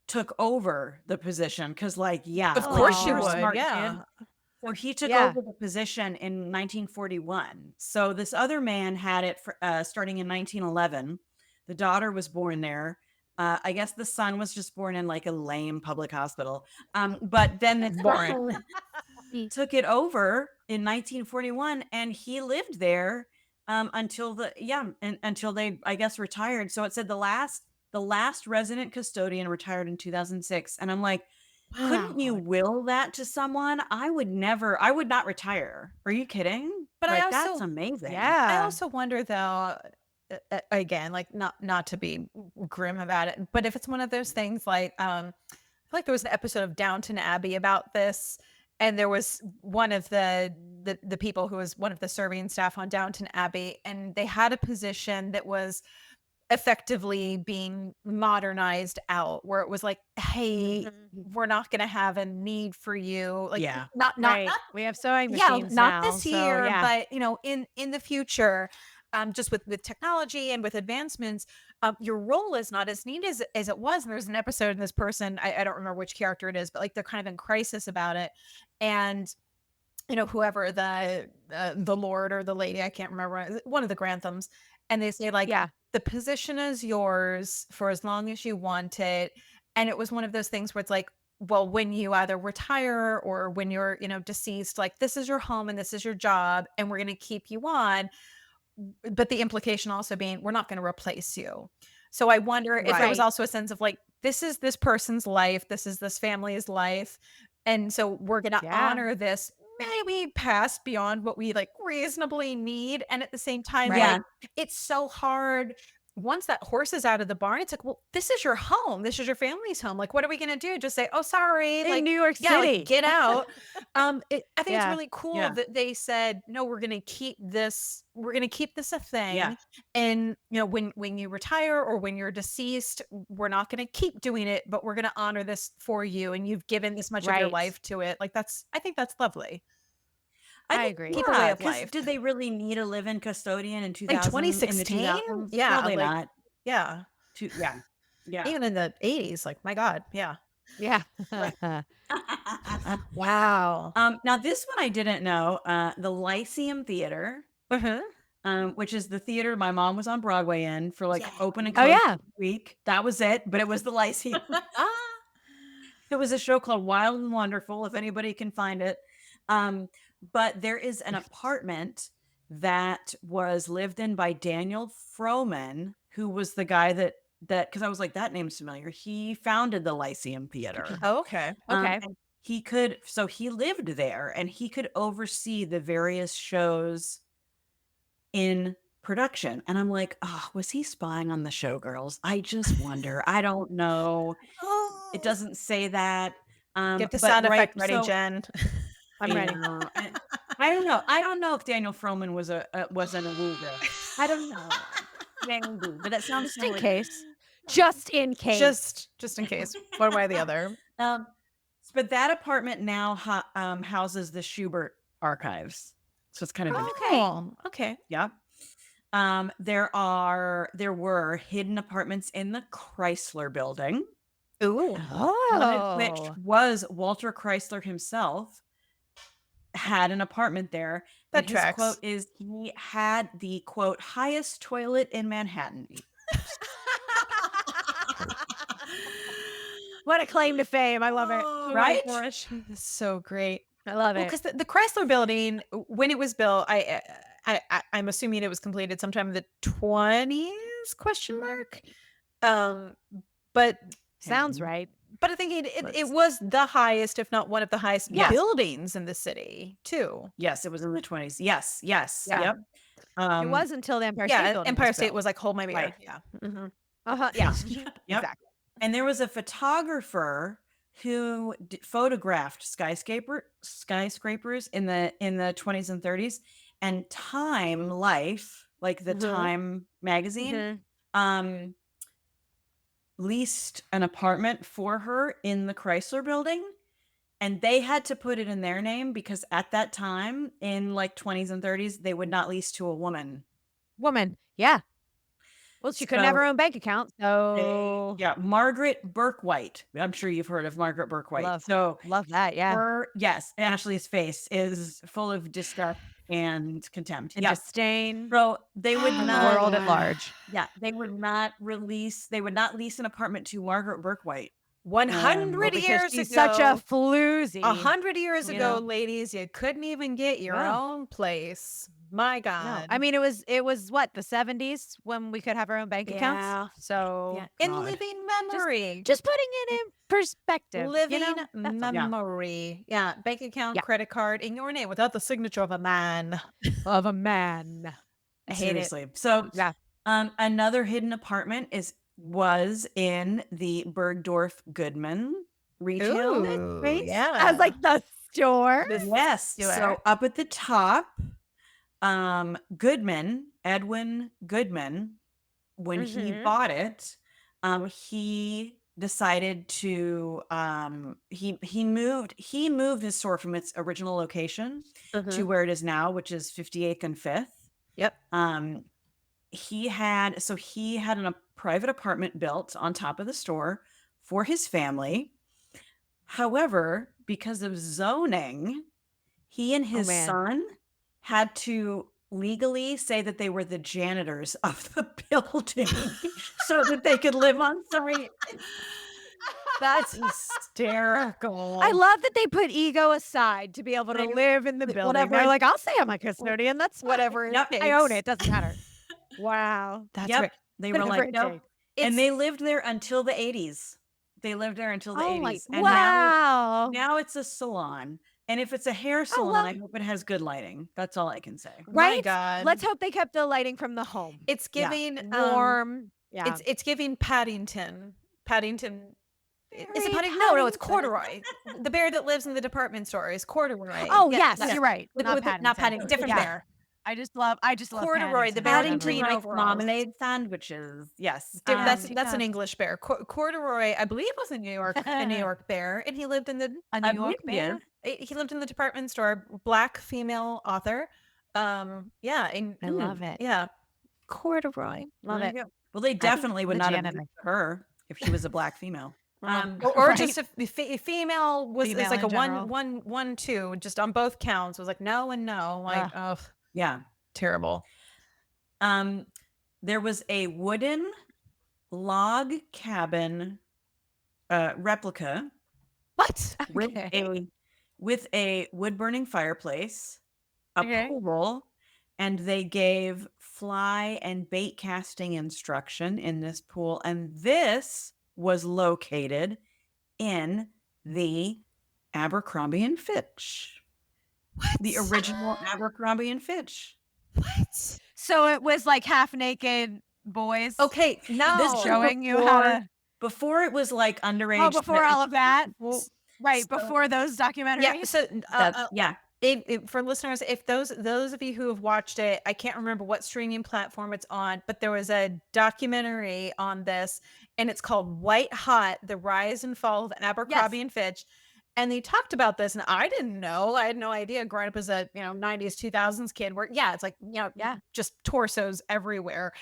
took over the position because, like, yeah, Of like, course you you're a would. smart Yeah. kid. So he took Yeah. over the position in 1941. So this other man had it starting in 1911. The daughter was born there. I guess the son was just born in like a lame public hospital. But then the Boring. son took it over in 1941, and he lived there until until they, I guess, retired. So it said the last resident custodian retired in 2006, and I'm like, couldn't you will that to someone? I would not retire. Are you kidding? But I Like, also- that's amazing. Yeah. I also wonder though, again, like not to be grim about it, but if it's one of those things like, I feel like there was an episode of Downton Abbey about this, and there was one of the people who was one of the serving staff on Downton Abbey, and they had a position that was effectively being modernized out, where it was like, hey, we're not going to have a need for you. Like, Yeah. Right. We have sewing yeah, machines not now, this so year, yeah. but in the future, just with technology and with advancements, your role is not as neat as it was. And there's an episode in this person, I don't remember which character it is, but like they're kind of in crisis about it. And whoever the lord or the lady, I can't remember, one of the Granthams, and they say like, Yeah. the position is yours for as long as you want it. And it was one of those things where it's like, well, when you either retire or when you're, deceased, like this is your home and this is your job, and we're going to keep you on. But the implication also being, we're not going to replace you. So I wonder if there was Right. also a sense of like, this is this person's life, this is this family's life, and so we're going to Yeah. honor this, maybe past beyond what we like reasonably need. And at the same time, Right. like, it's so hard once that horse is out of the barn. It's like, well, this is your home, this is your family's home. Like, what are we going to do? Just say, oh, sorry, In like, New York yeah, like, City. get out. I think it's Yeah. really cool Yeah. that they said, no, we're going to keep this a thing. Yeah. And when you retire or when you're deceased, we're not going to keep doing it, but we're going to honor this for you, and you've given this much of your Right. life to it. Like, I think that's lovely. I think, agree. Keep a way of 'cause life. did they really need a live-in custodian in 2000? Like In the 2016? 2000s? Yeah, Probably like, not. yeah. Yeah. Yeah. Even in the 80s, like, my God, yeah. Yeah. Wow. Now this one I didn't know. The Lyceum Theater, which is the theater my mom was on Broadway in for like open and Oh, close yeah. week. That was it, but it was the Lyceum. It was a show called Wild and Wonderful, if anybody can find it. But there is an apartment that was lived in by Daniel Frohman, who was the guy that because I was like, that name's familiar. He founded the Lyceum Theater. Oh, okay. Okay. And he lived there and he could oversee the various shows in production. And I'm like, oh, was he spying on the showgirls? I just wonder. I don't know. It doesn't say that. Get the but sound right, effect ready, so Jen. I'm ready. I don't know. I don't know if Daniel Frohman was an Olivia. I don't know. Maybe, but that sounds Just in like case. Just in case. Just in case, one way or the other. But that apartment now houses the Schubert archives, so it's kind of interesting. Okay. Yeah. There were hidden apartments in the Chrysler building. Ooh. One of which was Walter Chrysler himself had an apartment there. That and his tracks. quote is he had the quote highest toilet in Manhattan. What a claim to fame. I love it. Right? That's so great. I love it. Because the Chrysler building, when it was built, I'm assuming it was completed sometime in the 20s? Question mark. But Sounds right. I think it was the highest, if not one of the highest buildings in the city too. Yes, it was in the 20s. Yes. Yeah. Yep. It was until the Empire State Building Empire was State built. was like, hold my beer. Right. Yeah. Uh-huh. Yeah. Yep. Yep. Exactly. And there was a photographer who photographed skyscrapers in the 20s and 30s, and Time Life, like the Time magazine, leased an apartment for her in the Chrysler building, and they had to put it in their name because at that time in like 20s and 30s they would not lease to a woman. Yeah. Well, she couldn't have So her own bank account, so yeah, Margaret Burkwhite. I'm sure you've heard of Margaret Burkwhite. love that. Yeah. Yes, Ashley's face is full of disgust and contempt. And Yeah. disdain. So they would And the not world at large. Yeah, they would not lease an apartment to Margaret Burkwhite. 100 because years she's ago. such a floozy. 100 years you ago, know? ladies, you couldn't even get your No. own place. My No. God. I mean, it was what, the 70s when we could have our own bank Yeah. accounts. So Yeah. in God. living memory. just putting it in perspective. Living That's all. memory. Yeah. Bank account, credit card in your name without the signature of a man. Of a man. I hate it. Seriously. So Yeah. another hidden apartment was in the Bergdorf Goodman retail. Ooh, Right? yeah. As like the store. Yes. store. So up at the top, Edwin Goodman when he Mhm. bought it, he decided to he moved his store from its original location to where it is now, which is 58th and 5th. Yep. He had a private apartment built on top of the store for his family. However, because of zoning, he and Oh, his man. son had to legally say that they were the janitors of the building so that they could live on site. That's hysterical. I love that they put ego aside to be able to They- live in the building. whatever They're it- like, "I'll say I'm a custodian. That's whatever it Yep. I own takes. it. Doesn't matter." Wow. That's Yep. right. They were Whatever like, it nope. takes. And It's- they lived there until the 80s. They lived there until the Oh my- 80s. And Wow. now it's a salon. And if it's a hair salon, well- I hope it has good lighting. That's all I can say. My Right? God. Let's hope they kept the lighting from the home. It's Yeah. giving Warm. Yeah. It's giving Paddington. Paddington. Is it Very Paddington? No, it's Paddington. corduroy. The bear that lives in the department store is corduroy. Oh, Yeah, yes, yeah. you're right. Not Paddington. Different Yeah. bear. I just love Corduroy, the Paddington. bear in Paddington green likes overalls. marmalade sandwiches. Yes. That's an English bear. Corduroy, I believe, was a New York bear, and he lived in the A New York bear. he lived in the department store. Black female author. Yeah, and I love it. Yeah, corduroy. Love it. Well, they definitely would the not have janitor. used her if she was a black female. Or Right. just a female was Female it's like in a general. one, two, just on both counts. Was like no and no. Like Yeah. terrible. There was a wooden log cabin replica What? with a wood burning fireplace, a Okay. pool, and they gave fly and bait casting instruction in this pool. And this was located in the Abercrombie and Fitch. What? The original Abercrombie and Fitch. What? So it was like half naked boys. Okay, no. This Showing you how to. Before it was like underage. Oh, before all of that. Right. So- Before those documentaries. Yeah. So yeah. for listeners, if those of you who have watched it, I can't remember what streaming platform it's on, but there was a documentary on this, and it's called White Hot: The Rise and Fall of Abercrombie and Fitch. And they talked about this, and I didn't know. I had no idea. Growing up as a 90s, 2000s kid, where it's like just torsos everywhere.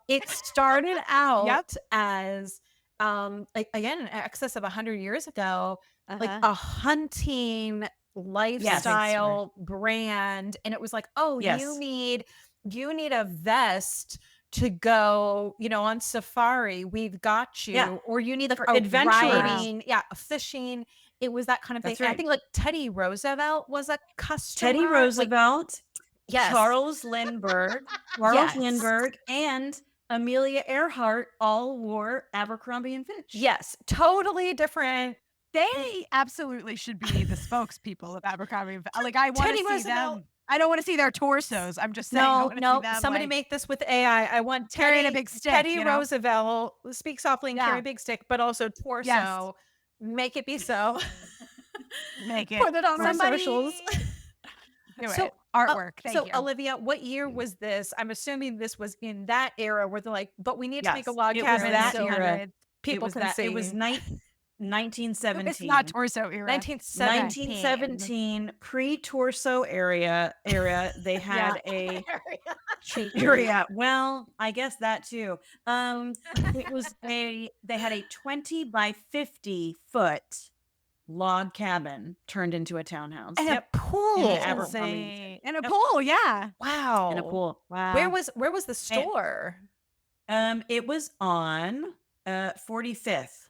It started out as again in excess of 100 years ago, like a hunting lifestyle brand, and it was like, you need a vest to go on safari, we've got you, or you need like a riding, fishing. It was that kind of thing. That's right. I think like Teddy Roosevelt was a customer. Teddy Roosevelt, Yes. Charles Lindbergh, and Amelia Earhart all wore Abercrombie and Fitch. Yes, totally different. They absolutely should be the spokespeople of Abercrombie. Like I want Teddy to see Roosevelt- them. I don't want to see their torsos. I'm just saying. I wanna see them, somebody like, make this with AI. I want carrying a Teddy, big stick, Teddy you know? Roosevelt, speak softly and carry a big stick, but also torso. Yes. Make it be so. make it. Put it on our Somebody socials. do So, it. Artwork. Thank so you. Olivia, what year was this? I'm assuming this was in that era where they're like, but we need to make a Yes, log it was cabin that so era. people can see. It was 1917. It's not torso era. 1917. Pre-torso area. They had a area. Well, I guess that too. They had a 20 by 50 foot log cabin turned into a townhouse. And a pool. In Abercrombie. In a pool, yeah. Wow. In a pool. Wow. Where was the store? It was on 45th.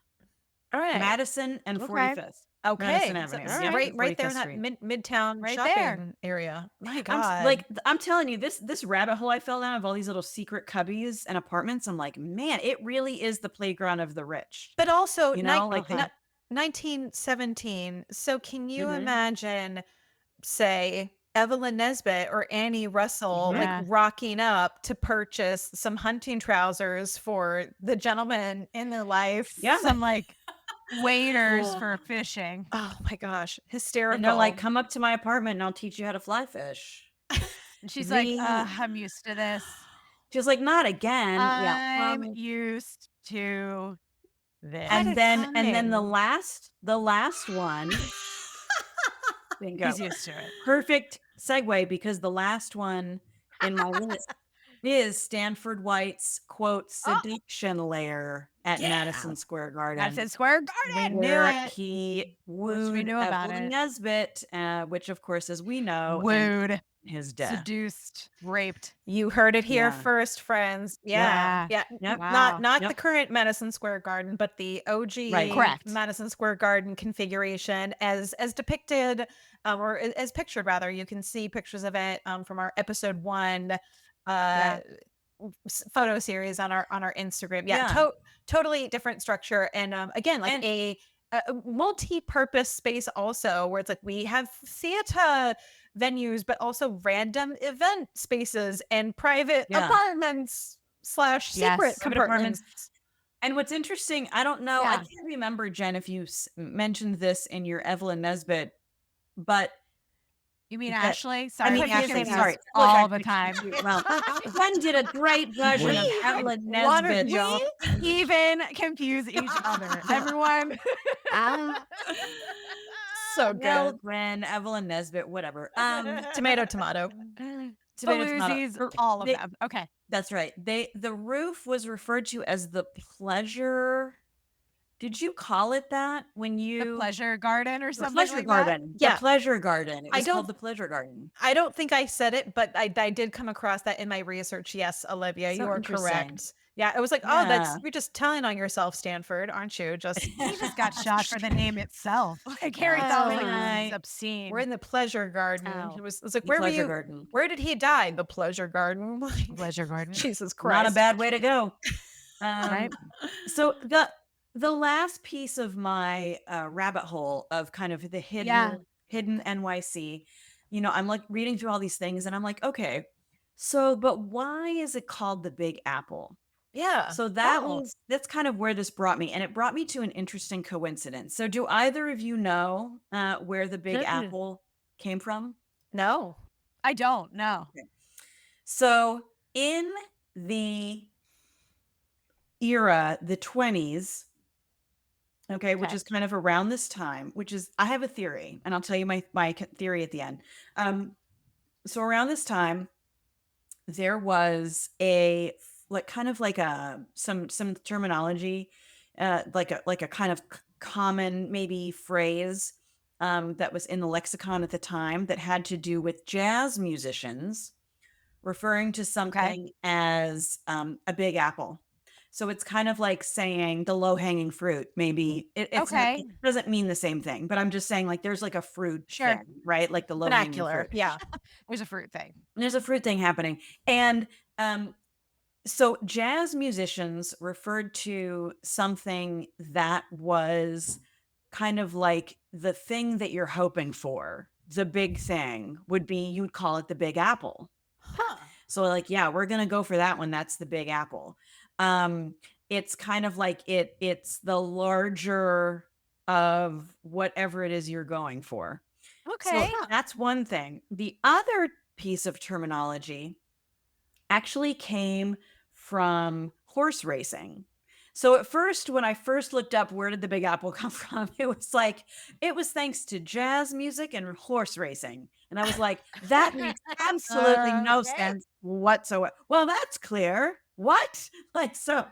All right. Madison and Okay. 45th. Okay. Madison So Avenue. it's Yep, right there in 45th that Street. midtown Right shopping there. area. My God. I'm telling you, this rabbit hole I fell down of all these little secret cubbies and apartments. I'm like, man, it really is the playground of the rich. But also, You know, like 1917. So can you Mhm. imagine, say, Evelyn Nesbit or Annie Russell Yeah. like rocking up to purchase some hunting trousers for the gentleman in their life? Yeah. Some like waiters Cool. for fishing. Oh my gosh, hysterical! And they're like, come up to my apartment and I'll teach you how to fly fish. And she's The- like, I'm used to this. She was like, "Not again." Yeah. I'm used to this. And What a then the time. last one, bingo. He's used to it. Perfect segue because the last one in my list is Stanford White's quote Oh, seduction lair at Yeah. Madison Square Garden, Madison Square We Garden. knew where it. he Wish we wooed knew about Evelyn it. Nesbit, which of course, as we know, ended Wooed, his death. seduced, raped. You heard it here Yeah. first, friends. Yeah. Yeah. Yep. Wow. Not the Yep. current Madison Square Garden, but the OG Correct. Madison Square Garden configuration as depicted, or as pictured rather. You can see pictures of it from our episode 1 Yeah. photo series on our Instagram. Yeah, Yeah. totally different structure, and again, like And a multi-purpose space also, where it's like we have theater venues, but also random event spaces and private Yeah. apartments slash secret Yes. Private compartments. apartments. And what's interesting, I don't know, I Yeah. can't remember, Jen, if you mentioned this in your Evelyn Nesbit, but You mean that Ashley? I Sorry, mean, I get Ashley, confused sorry. Look, all I the time. well, Jen did a great version of Evelyn Water Nesbit. jump. We even confuse each other. Everyone. So good. Well, Gwen, Evelyn Nesbit, whatever. Tomato, tomato. Tomato, tomato. Paloozies, all of They- them. Okay. That's right. The roof was referred to as the pleasure. Did you call it that when The you pleasure garden or the something pleasure like garden? Yeah. The pleasure garden. It I was don't- called the pleasure garden. I don't think I said it, but I did come across that in my research. Yes, Olivia, So you are interesting. correct. Yeah, it was like, oh, Yeah. you're just telling on yourself, Stanford, aren't you? Just that. He just got shot for the name itself. Like Harry Oh, thought like this right. is obscene. we're in the pleasure garden. Ow. It was like, The where were pleasure you? garden. Where did he die? The pleasure garden. Pleasure garden. Jesus Christ. Not a bad way to go. Right? So the last piece of my rabbit hole of kind of the hidden NYC, I'm like reading through all these things and I'm like, okay, so but why is it called the Big Apple? Yeah. So that's kind of where this brought me, and it brought me to an interesting coincidence. So do either of you know where the Big Mm-mm. Apple came from? No. I don't know. So in the era, the 20s, okay, which Okay. is kind of around this time, which is, I have a theory, and I'll tell you my theory at the end. So around this time, there was some terminology, like a kind of common maybe phrase that was in the lexicon at the time that had to do with jazz musicians referring to something as a big apple. So it's kind of like saying the low hanging fruit. Maybe it doesn't mean the same thing, but I'm just saying like there's like a fruit thing, right? Like the low hanging Vernacular. fruit. Yeah. There's a fruit thing. There's a fruit thing happening. And so jazz musicians referred to something that was kind of like the thing that you're hoping for. The big thing would be, you'd call it the Big Apple. Huh. So like, yeah, we're going to go for that one. That's the Big Apple. It's kind of like it's the larger of whatever it is you're going for. Okay. So that's one thing. The other piece of terminology actually came from horse racing. So at first, when I first looked up where did the Big Apple come from, it was thanks to jazz music and horse racing. And I was like, that makes absolutely no Okay. sense whatsoever. Well, that's clear. What? Like, so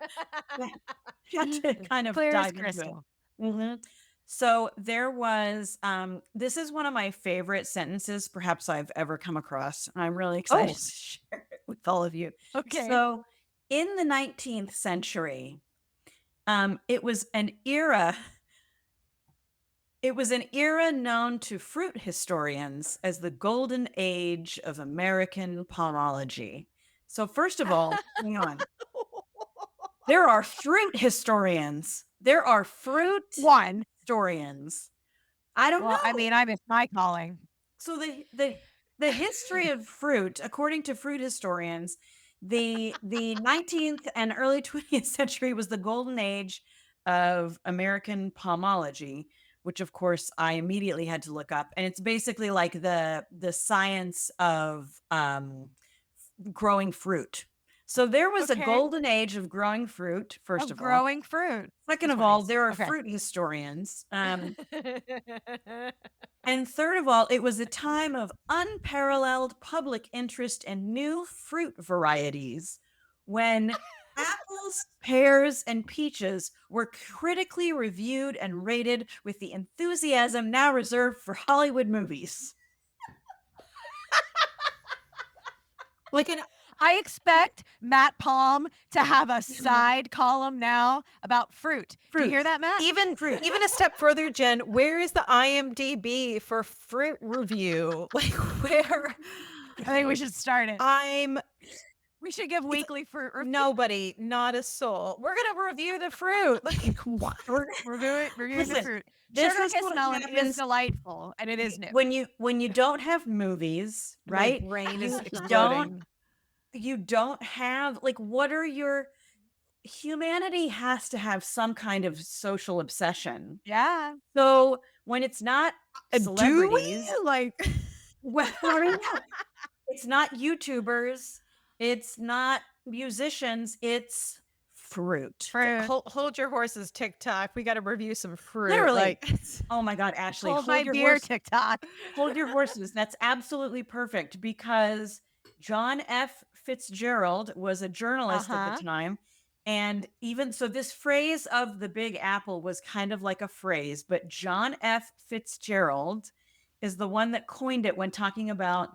you had to kind of Clear as dive into it. crystal. Mhm. So there was, this is one of my favorite sentences perhaps I've ever come across. And I'm really excited to share it with all of you. Okay. So in the 19th century, it was an era known to fruit historians as the golden age of American pomology. So first of all, hang on. There are fruit historians. There are fruit One. historians. I don't know. Well, I mean, I missed my calling. So the history of fruit, according to fruit historians, the 19th and early 20th century was the golden age of American pomology, which of course I immediately had to look up. And it's basically like the science of growing fruit. So there was a Okay. golden age of growing fruit, first Of of all. growing fruit. Second The of all, 20s. there are Okay. fruit historians. And third of all, it was a time of unparalleled public interest in new fruit varieties when apples, pears, and peaches were critically reviewed and rated with the enthusiasm now reserved for Hollywood movies. Like an I expect Matt Palm to have a side column now about fruit. Do you hear Fruit. that, Matt? even Fruit. even a step further, Jen, where is the IMDb for fruit review? Like where I think we should start it. I'm We should give weekly fruit reviews. nobody, not a soul. We're gonna review the fruit. Like what? Reviewing the Listen, fruit. this Sugar is Kiss what Melon is happens delightful, and it is new. when you don't have movies, right? My brain is You exploding. don't have like what are your humanity has to have some kind of social obsession. Yeah. So when it's not Do celebrities, we? Like well, I mean, yeah, it's not YouTubers, it's not musicians, it's fruit. Fruit. hold your horses, TikTok. We got to review some fruit. Literally. Like Oh my God, Ashley, Hold my your beer, horse- TikTok. hold your horses. That's absolutely perfect because John F. Fitzgerald was a journalist at the time. And even so, this phrase of the Big Apple was kind of like a phrase, but John F. Fitzgerald is the one that coined it when talking about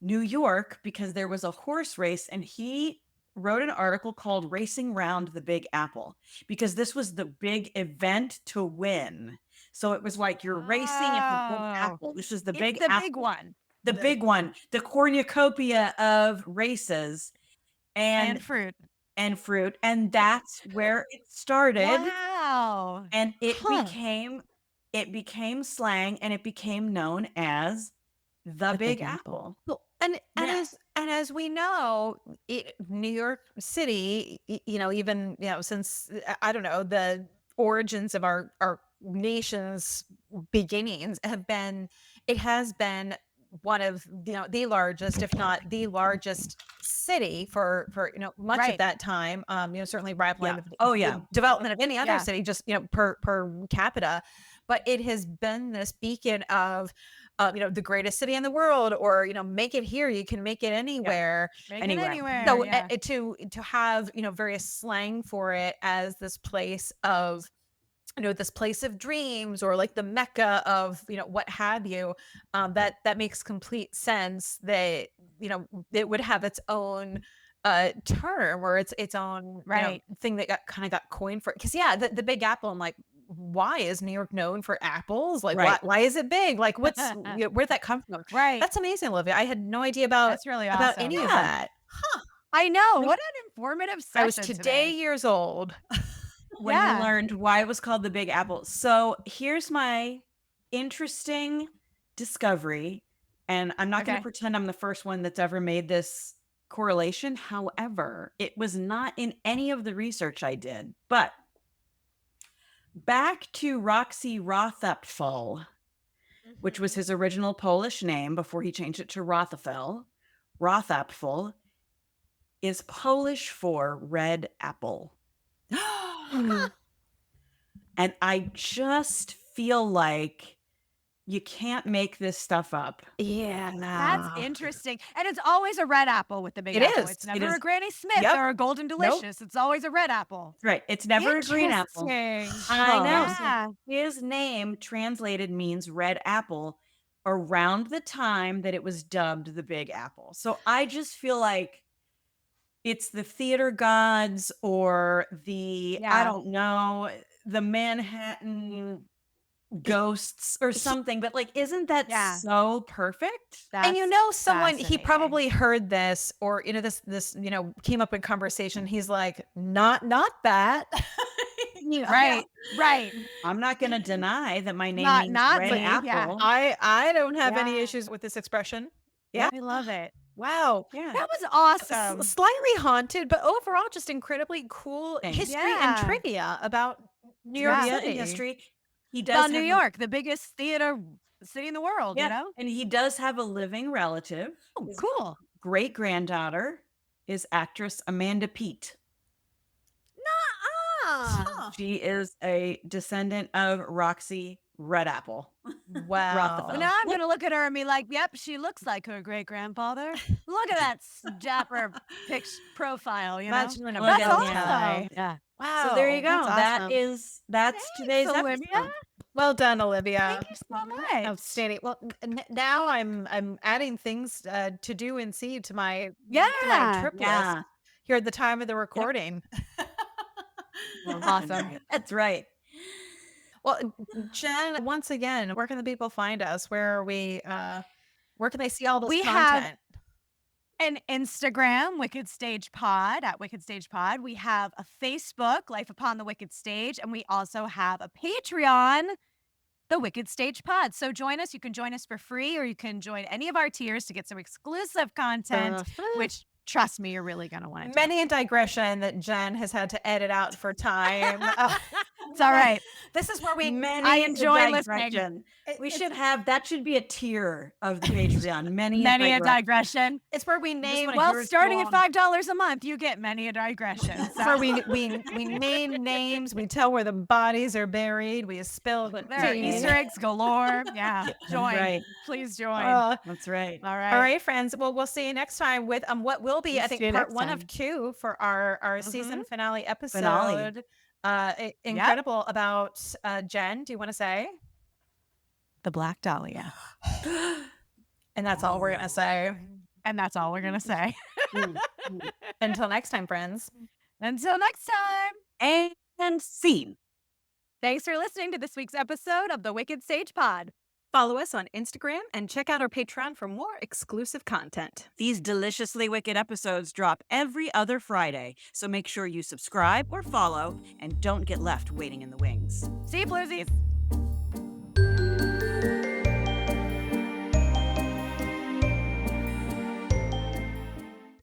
New York, because there was a horse race and he wrote an article called Racing Round the Big Apple because this was the big event to win. So it was like you're racing at the Big Oh. Apple. This is the It's big the apple, big one. the big one, the cornucopia of races And fruit. and fruit. And that's where it started. Wow. And it Huh. became slang and it became known as the Big Apple. Well, and Yeah. as we know, New York City, even since I don't know the origins of our nation's beginnings has been one of the largest, if not the largest city for much Right. of that time. Certainly rivaling Yeah. the Oh, yeah. development of any other Yeah. city, just per capita. But it has been this beacon of the greatest city in the world, or make it here, you can make it anywhere. Make Anywhere. it anywhere. So yeah. to have various slang for it as this place of this place of dreams, or like the mecca of what have you, that makes complete sense that it would have its own term, or its own Right. thing that got coined for it. Because the Big Apple, I'm like, why is New York known for apples? Like Right. why is it big? Like where'd that come from? Right. That's amazing, Olivia. I had no idea about That's really awesome. about any of Yeah. that. I know. What an informative session I was today years old. When Yeah. you learned why it was called the Big Apple. So here's my interesting discovery. And I'm not going to Okay. pretend I'm the first one that's ever made this correlation. However, it was not in any of the research I did. But back to Roxy Rothafell, which was his original Polish name before he changed it to Rothafel. Rothapfel is Polish for red apple. And I just feel like you can't make this stuff up. Yeah, That's interesting. And it's always a red apple with the Big It apple. is. It's It never is. a Granny Smith Yep. or a Golden Delicious. It's always a red apple. Right. It's never a green apple. Interesting. I know. Yeah. So his name translated means red apple around the time that it was dubbed the Big Apple. So I just feel like it's the theater gods or I Yeah. don't know, the Manhattan ghosts or something. But like, isn't that Yeah. so perfect? And That's someone, he fascinating. probably heard this, or this came up in conversation. He's like, not that. Right. Right. I'm not going to deny that my name Not- means not red me, apple. yeah. I don't have any Yeah. issues with this expression. Yeah. I love it. Wow. Yeah. That was awesome. Slightly haunted, but overall just incredibly cool Thanks. history Yeah. and trivia about New York Yeah. Trivia City. and history. He About does New have- York, the biggest theater city in the world, Yeah, you know? and he does have a living relative. Oh, His cool. great granddaughter is actress Amanda Peet. Ah. She is a descendant of Roxy Redapple. Wow. Rothafel. Well, now I'm going to look at her and be like, yep, she looks like her great-grandfather. Look at that dapper profile, you know? Much in a Look That's at awesome. that. Yeah. Wow. So there you go. That's awesome. That's today's Olivia. episode. Well done, Olivia. Thank you so much. Outstanding. Well, now I'm adding things to do and see to my trip list here at the time of the recording. Awesome. That's right. Well, Jen, once again, where can the people find us? Where are we? Where can they see all this We content? An Instagram, Wicked Stage Pod, at Wicked Stage Pod. We have a Facebook, Life Upon the Wicked Stage, and we also have a Patreon, The Wicked Stage Pod. So join us. You can join us for free, or you can join any of our tiers to get some exclusive content, which, trust me, you're really going to want to do. Many a digression that Jen has had to edit out for time. It's all right. This is where I enjoy listening. We should have, that should be a tier of the Patreon. Many a digression. It's where we name. Well, starting at $5 a month, you get many a digression. So. Where we name names. We tell where the bodies are buried. We spill the there are Easter eggs galore. Yeah, join. Right. Please join. That's right. All right. All right, friends. Well, we'll see you next time with what will be, I think, part 1 of 2 for our season finale episode. Incredible about Jen. Do you want to say? The Black Dahlia. And that's all we're going to say. And that's all we're going to say. Until next time, friends. Until next time. And scene. Thanks for listening to this week's episode of the Wicked Stage Pod. Follow us on Instagram and check out our Patreon for more exclusive content. These deliciously wicked episodes drop every other Friday, so make sure you subscribe or follow and don't get left waiting in the wings. See you, Floozies.